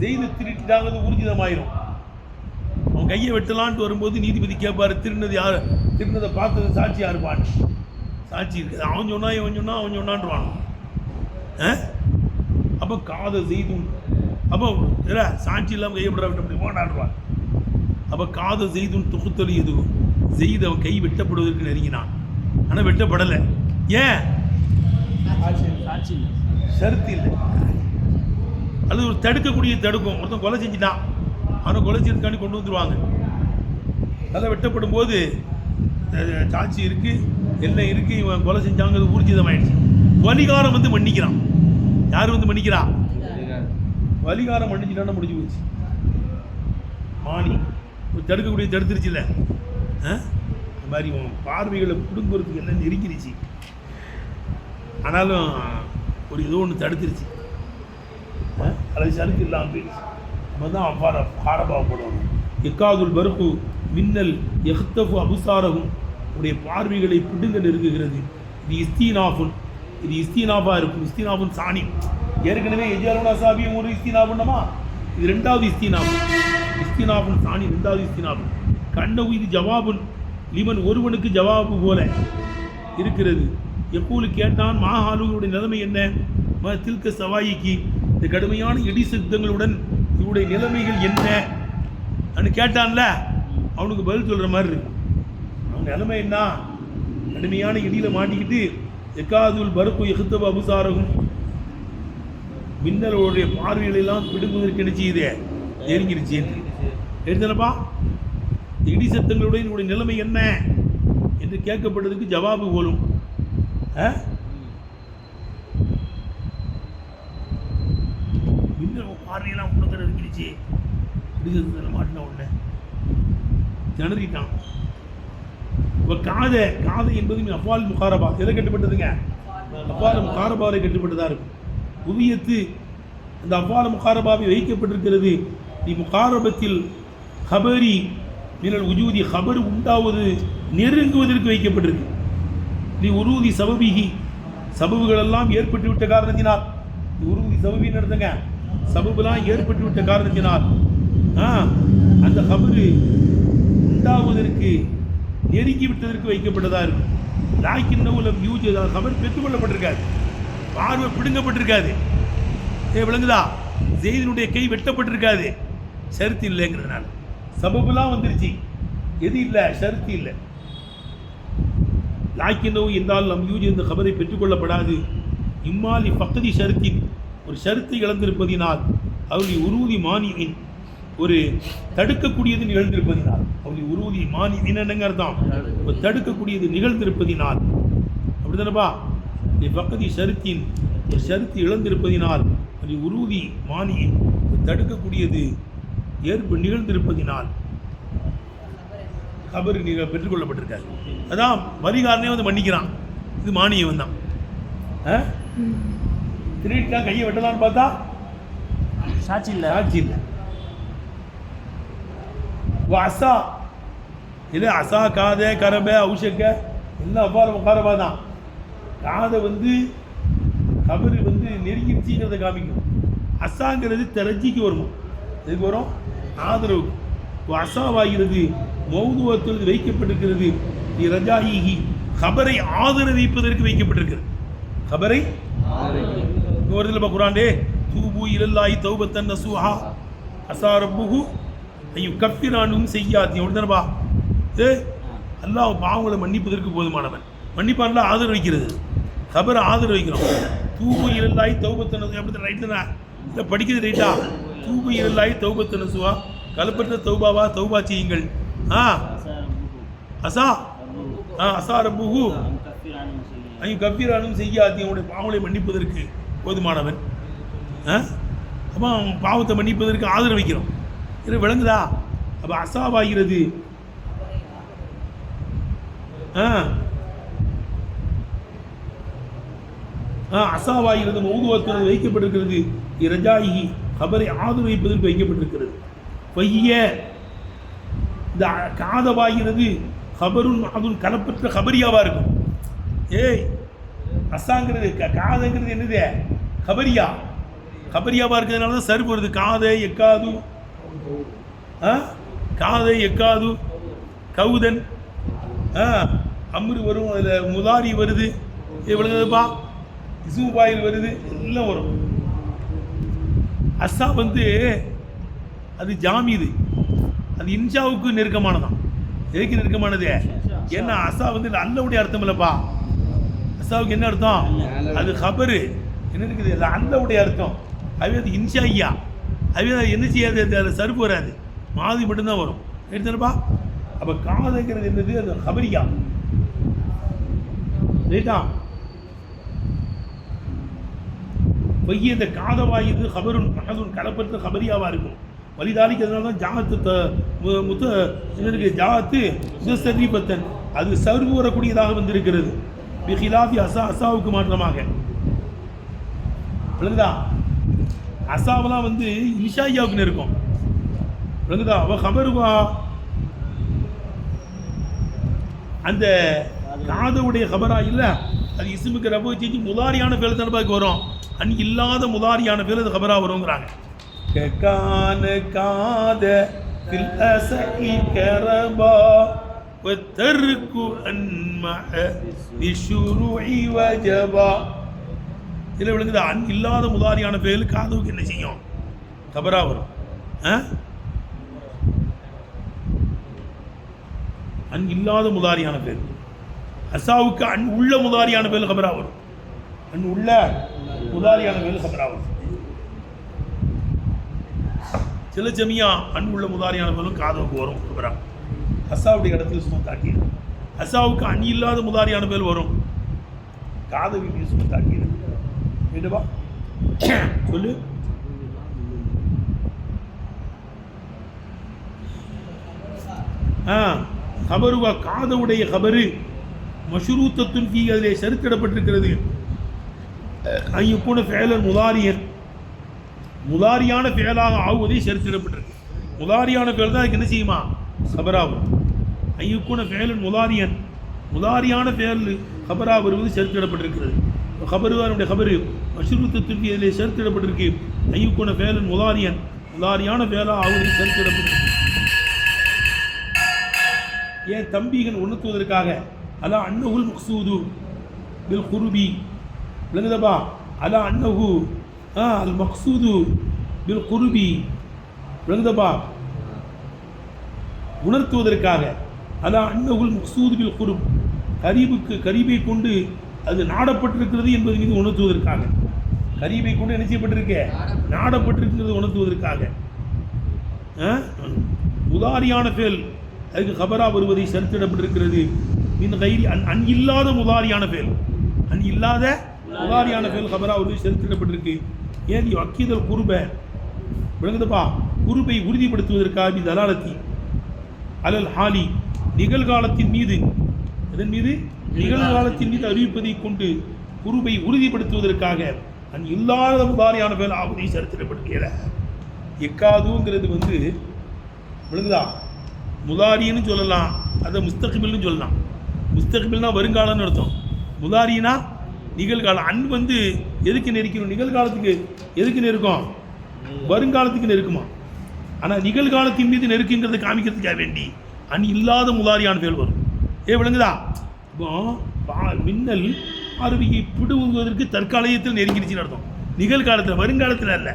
செய்து திருட்டிட்டாங்கிறது ஊர்ஜிதமாயிரும். அவன் கையை வெட்டலான்ட்டு வரும்போது நீதிபதி கேட்பார், திருநது யார், திருநதை பார்த்தது சாட்சி யாருப்பான்னு. சாட்சி இருக்குது, அவன் சொன்னா இவன் சொன்னா அவன் சொன்னான்றான். அப்போ காதை செய்தும் அப்போ சாட்சி இல்லாமல் கையப்பட விட்ட முடியுமான்றான். அப்போ காதை செய்தும் தொகுத்தல் எதுவும் செய்து அவன் கை வெட்டப்படுவதற்கு நெருங்கினான். ஆனால் வெட்டப்படலை. ஏன்? ஷருத்து இல்லை. அது ஒரு தடுக்கக்கூடிய தடுக்கும். ஒருத்தன் கொலை செஞ்சுட்டான், அவனை கொலை செய்யறதுக்காண்டி கொண்டு வந்துடுவாங்க. அதை வெட்டப்படும் போது சாட்சி இருக்கு, எல்லாம் இருக்கு, இவன் கொலை செஞ்சாங்கிறது ஊர்ஜிதமாயிடுச்சு. வலிகாரம் வந்து மன்னிக்கிறான். யார் வந்து மன்னிக்கிறான்? வலிகாரம் மன்னிச்சுட்டான்னு முடிஞ்சு போச்சு. மானி தடுக்கக்கூடிய தடுத்துருச்சு இல்லை? இந்த மாதிரி பார்வைகளை குடும்பத்துக்கு எல்லாம் நெருங்கிருச்சு. ஆனாலும் ஒரு ஏதோ ஒன்று தடுத்துருச்சு. அதை சறுக்கு இல்லாமல் போயிடுச்சு. நம்ம தான் அவ்வாறு ஹாரபாக போடுவாங்க. எக்காதுல் பர்கு மின்னல் எஹ்தஃபு அபுசாரகும், உடைய பார்வைகளை பிடுங்க நெருங்குகிறது. இது இஸ்தீனாஃபுன், இது இஸ்தீனாஃபாக இருக்கும். இஸ்தீனாஃபுன் சாணி. ஏற்கனவே எஜாலுனா சாபியும் ஒரு இஸ்தீனாஃபுன்னமா, இது 2வது இஸ்தீனாஃபு. இஸ்தினாபுன் சாணி, ரெண்டாவது இஸ்தினாபு. கண்ணவு இது ஜவாபுன் லிமன், ஒருவனுக்கு ஜவாபு போல இருக்கிறது. எப்போது கேட்டான் மாஹாலுடைய நிலைமை என்ன, தில்க சவாயிக்கு, இந்த கடுமையான இடி சித்தங்களுடன் இவருடைய நிலைமைகள் என்ன அப்படின்னு கேட்டான்ல, அவனுக்கு பதில் சொல்கிற மாதிரி இருக்கு. அவன் நிலைமை என்ன, கடுமையான இடியில் மாட்டிக்கிட்டு எக்காதுல் பருப்பு எகுத்தவ அபுசாரகும், மின்னலுடைய பார்வைகளெல்லாம் பிடுங்குவதற்கு என்ன செய்யுதே, நெருங்கிருச்சு எடுத்தனப்பா. இடி சத்தங்களுடைய என்னுடைய நிலைமை என்ன என்று கேட்கப்பட்டதுக்கு ஜவாபு போலும். மின்னல் பார்வையெல்லாம் கொடுத்து நெருங்கிருச்சு, இடி சத்தத்தில் மாட்டின உடனே திணறிட்டான். இப்போ காதை என்பது அப்பால் முகாரபா எதை கட்டுப்பட்டதுங்க, அப்பால் முகாரபாவை கட்டுப்பட்டதாக இருக்கும். புவியத்து அந்த அவ்வாறு முகாரபாவை வைக்கப்பட்டிருக்கிறது. நீ முகாரபத்தில் ஹபரி மினல் உஜூதி, ஹபர் உண்டாவது நெருங்குவதற்கு வைக்கப்பட்டிருக்கு. நீ உருதி சபபிகி, சபபுகளெல்லாம் ஏற்பட்டு விட்ட காரணத்தினால், உருதி சபபின்னு நடத்துங்க, சபபுலாம் ஏற்பட்டு விட்ட காரணத்தினால் அந்த ஹபரு உண்டாவதற்கு நெருங்கி விட்டதற்கு வைக்கப்பட்டதா இருக்கும். லாக்கின் நவுலம் யூஜ், ஹபர் பெற்றுக்கொள்ளப்பட்டிருக்காது, பார்வை பிடுங்கப்பட்டிருக்காது. விளங்குதா, ஜெயினுடைய கை வெட்டப்பட்டிருக்காது, ஷருத்து இல்லைங்கிறதுனால. சபபுலாம் வந்துருச்சு, எது இல்லை, ஷருத்து இல்லை. லாக்கினோ என்றால் நம் யூஜ் இந்த கபரை பெற்றுக்கொள்ளப்படாது. இம்மாலி பக்கதி ஷருத்தின், ஒரு ஷருத்தை இழந்திருப்பதினால், அவருடைய உருதி மானியின், ஒரு தடுக்கக்கூடியது நிகழ்ந்திருப்பதினால், அவருடைய உருதி மானியின் என்னங்க அர்த்தம், ஒரு தடுக்கக்கூடியது நிகழ்ந்திருப்பதினால், அப்படிதானப்பா. பக்கதி ஷருத்தின், ஒரு ஷருத்து இழந்திருப்பதினால், அது உருதி மானியின், தடுக்கக்கூடியது நிகழ்ந்திருப்பதினால் கபரு பெற்றுக்கொள்ளப்பட்டிருக்காரு. அதான் வரிகாரனே வந்து மன்னிக்கிறான், இது மானியம் தான். திருட்டா கையை வெட்டலான்னு பார்த்தா சாட்சி இல்லை, சாட்சி இல்லை. அசா இது அசா, காதை, கரபை, அவுஷக்க எல்லாம் அவ்வாறு முகாரபா தான். காதை வந்து கபரு வந்து நெருங்கிடுச்சிங்கிறத காமிக்கும். அசாங்கிறது தரஜிக்கு வருமா, இதுக்கு வரும் ஆதரவு. அசாவாகிறது மௌதுவத்தில் வைக்கப்பட்டிருக்கிறது. ரஜாஹி, கபரை ஆதரவிப்பதற்கு வைக்கப்பட்டிருக்கிறது. கபரை வருதுல குரான்டே, தூபு இலல்லாஹி தௌபத்தன் நசூஹா அஸா ரப்புஹு ஐயோ கஃபிரானும் செய்யாத்தி. அப்படிதானப்பா, அல்லாஹ் பாவங்களை மன்னிப்பதற்கு போதுமானவன், மன்னிப்பான்ல ஆதரவு வைக்கிறது, கபரை ஆதரவு வைக்கிறோம். தூபு இலல்லாஹி தௌபத்தன் நசூஹா, அப்படி ரைட்டுனா இல்லை படிக்கிறது ரைட்டா. தூபு இலல்லாஹி தௌபத்தன் நசூஹா, கலப்பற்ற தௌபாவா, தௌபா செய்யுங்கள். அசா அஸா ரப்புஹு ஐயோ கஃபிரானும் செய்யாத்தி, அவனுடைய பாவங்களை மன்னிப்பதற்கு போதுமானவன். அப்போ அவன் பாவத்தை மன்னிப்பதற்கு ஆதரவு வைக்கிறோம். இது விளங்குதா? அப்போ அசாவாகிறது அசாவாகிறது மௌதுவத்தில் வைக்கப்பட்டிருக்கிறது. இரஜாயி, கபரை ஆதரவு வைப்பதற்கு வைக்கப்பட்டிருக்கிறது. பைய இந்த காதவாகிறது கபருன் அதுவும் கலப்பற்ற கபரியாவாக இருக்கும். அசாங்கிறது காதைங்கிறது என்னது, கபரியா, கபரியாவாக இருக்கிறதுனால தான் சருப்பு வருது. காதை எக்காது, காதை எக்காது, கவுதன், அம்ரு வரும், அதில் முதாரி வருது, விளங்குதுப்பா, இசுபாயில் வருது, எல்லாம் வரும். அசா வந்து அது ஜாமீது, அது இன்ஷாவுக்கு நெருக்கமானதான். எதுக்கு நெருக்கமானது? ஏன்னா அசா வந்து அல்லவுடைய அர்த்தம் இல்லைப்பா. அசாவுக்கு என்ன அர்த்தம்? அது ஹபரு என்ன இருக்குது, அது அல்லவுடைய அர்த்தம். அதுவே அது இன்ஷாய்யா, அதுவே அது என்ன செய்யாது, அது சருப்பு வராது, மாதி மட்டும்தான் வரும். எடுத்துப்பா. அப்போ காதைங்கிறது என்னது, அது ஹபரியா, ரைட்டா. பொய்ய இந்த காதவாயுது ஹபருன் மகதுன் கலப்பற்ற ஹபரியாவாக இருக்கும். வலிதாலிக்கு அதனால தான் ஜாத்து முத்த என்ன ஜாத்து முசரீபத்தன், அது சர்வு வரக்கூடியதாக வந்திருக்கிறது. பிஹிலாஃபி அசா, அசாவுக்கு மாற்றமாக. விளங்குதா? அசாவெல்லாம் வந்து இன்ஷாய்யாவுக்கு இருக்கும். விளங்குதா? அவ ஹபருவா அந்த காதவுடைய ஹபரா இல்லை, அது இசுமுக்கு ரப செஞ்சு முதாரியான பேர் தனப்பாக்கு வரும். அன்னைக்கு இல்லாத முதாரியான பேர் அது ஹபரா வருங்கிறாங்க. கான காத في الأسع كربا والترك أنمع بالشروع وجبا. இதில் விளங்குது அன் இல்லாத முதாரியான பெயர்கள் காதுவுக்கு என்ன செய்யும்? கபரா வரும். அன் இல்லாத முதாரியான பேர். அசாவுக்கு அன் உள்ள முதாரியான பேர் கபரா வரும். அன் உள்ள முதாரியான பேர் கபரா வரும். சில ஜமியா அன் உள்ள முதாரியான பேரும் காதுவுக்கு வரும் கபரா. அசாவுடைய இடத்துல சும்மா தாக்கியது. அசாவுக்கு அன் இல்லாத முதாரியான பேர் வரும், காதுவுக்கு சும்மா தாக்கியது. கேட்டுவா சொல்லு. கபருவா காதவுடைய கபரு மஷ்ரூத்தத்துன் ஃபீ, அதிலே செருத்திடப்பட்டிருக்கிறது. ஐயுக்கூன ஃபேலன் முதாரியன், முதாரியான ஃபேலாக ஆகுவதை செருத்திடப்பட்டிருக்கு. முதாரியான ஃபேல் தான் அதுக்கு என்ன செய்யுமா? கபராகும். ஐயுக்கூன ஃபேலன் முதாரியன், முதாரியான ஃபேல் கபரா வருவது செருத்திடப்பட்டிருக்கிறது. கபருவாருடைய கபரு மஷ்ரூத்தத்துன் ஃபீ, அதிலே செருத்திடப்பட்டிருக்கு. ஐயுக்கூன ஃபேலன் முதாரியன், முதாரியான ஃபேலாக ஆகுவதை செருத்திடப்பட்டிருக்கு. ஏன் தம்பிகன் உணர்த்துவதற்காக அலா அன்னஹுல் மக்சூது பில் குருபி, விளங்குதப்பா? அலா அன்னஹு அல் மக்சூது பில் குருபி, விளங்குதப்பா? உணர்த்துவதற்காக அலா அன்னஹுல் மக்சூது பில் குருப், கரீபை கொண்டு அது நாடப்பட்டிருக்கிறது என்பது மீது உணர்த்துவதற்காக. கரீபை கொண்டு என்ன செய்யப்பட்டிருக்க? நாடப்பட்டிருக்கிறது உணர்த்துவதற்காக. முதாரியான ஃபேல் அதுக்கு கபரா வருவதை செலுத்திடப்பட்டிருக்கிறது. இந்த கைரி அன் இல்லாத முதாரியான ஃபேல், அன் இல்லாத முதாரியான ஃபேல் கபரா வருவதை செலுத்திடப்பட்டிருக்கு. ஏன் அக்கீதல் குருப, விளங்குதப்பா? குருபை உறுதிப்படுத்துவதற்காக தலாலத்தி அலல் ஹாலி, நிகழ்காலத்தின் மீது, இதன் மீது நிகழ்காலத்தின் மீது அறிவிப்பதை கொண்டு குருபை உறுதிப்படுத்துவதற்காக அன் இல்லாத முதாரியான ஃபேல் ஆவதை செலுத்திடப்படுகிற. எக்காதுங்கிறது விளங்குதா? முதாரின்னு சொல்லலாம், அதை முஸ்தகிபில்னு சொல்லலாம். முஸ்தகிபில்னா வருங்காலம்னு அர்த்தம், முதாரினா நிகழ்காலம். அன் எதுக்கு நெருக்கணும்? நிகழ்காலத்துக்கு எதுக்கு நெருக்கம்? வருங்காலத்துக்கு நெருக்குமா? ஆனால் நிகழ்காலத்தின் மீது நெருக்குங்கிறத காமிக்கிறதுக்காக வேண்டி அன் இல்லாத முதாரியான பேர் வரும். விளங்குதா? இப்போ மின்னல் அருவியை பிடுங்குவதற்கு தற்காலத்தில் நெருங்கிடுச்சின்னு அர்த்தம். நிகழ்காலத்தில், வருங்காலத்தில் அல்ல,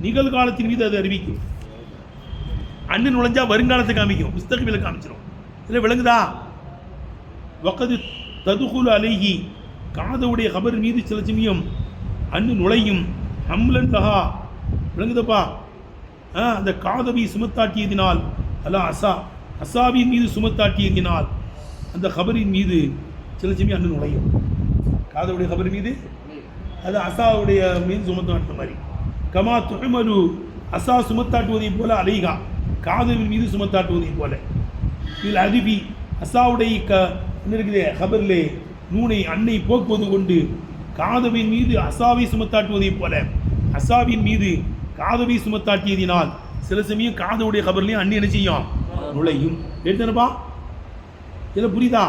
நிகழ்காலத்தின் மீது அது அறிவிக்கும். அண்ணு நுழைஞ்சா வருங்காலத்தை காமிக்கும், முஸ்தகிபில காமிச்சிடும். இதில் விளங்குதா? வக்கது ததுகுல் அலைஹி, காதவுடைய கபர் மீது சில சமயம் அண்ணு நுழையும். ஹம்லன் லஹா, விளங்குதப்பா? அந்த காதவை சுமத்தாட்டியதினால், அல்ல அசாவின் மீது சுமத்தாட்டியதினால் அந்த கபரின் மீது சில சமயம் அண்ணு நுழையும். காதவுடைய கபர் மீது அது அசாவுடைய மீது சுமத்தாட்டின மாதிரி. கமா துஹமலு, அசா சுமத்தாட்டுவதை போல அலைகா, காதவின் மீது சுமத்தாட்டுவதை போல. இதில் அதிபி அசாவுடைய என்ன இருக்குது? கபரிலே நூனை அன்னை போக்குவது கொண்டு காதவின் மீது அசாவை சுமத்தாட்டுவதை போல அசாவின் மீது காதவை சுமத்தாட்டியதினால் சில சமயம் காதவுடைய கபர்லையும் அண்ணி என்ன செய்யும்? நுழையும். எடுத்தனப்பா, இதில் புரியுதா?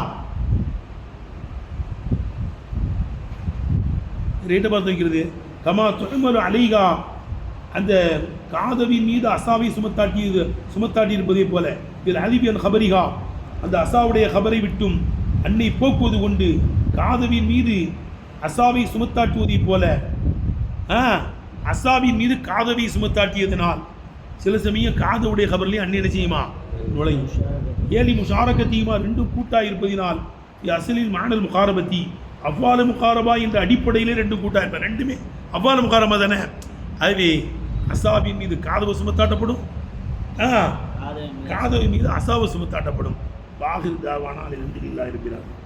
ரேட்டை பார்த்து வைக்கிறது. கமா துஹமலு அலைகா, அந்த காதவின் மீது அசாவை சுமத்தாட்டியிருப்பதை போல. இதில் அதிபியன் கபரிகா, அந்த அசாவுடைய கபரை விட்டும் அன்னை போக்குவது கொண்டு காதவின் மீது அசாவை சுமத்தாட்டுவதை போல அசாவின் மீது காதவை சுமத்தாட்டியதனால் சில சமயம் காதவுடைய கபர்லையும் அன்னை என்ன செய்யுமா? நுழையும். ஏலி முஷாரகத்தீமா, ரெண்டும் கூட்டாக இருப்பதினால் அசலில் மானல் முகாரபத்தி, அவ்வால முகாரபா என்ற அடிப்படையில் ரெண்டும் கூட்டாக இருப்பேன். ரெண்டுமே அவ்வால முகாரபா தானே. அதுவே அசாவின் மீது காதவை சுமத்தாட்டப்படும், காதவை மீது அசாவை சுமத்தாட்டப்படும். வாகிர் தாவானால் அல்ஹம்துலில்லாஹி ரப்பில் ஆலமீன்.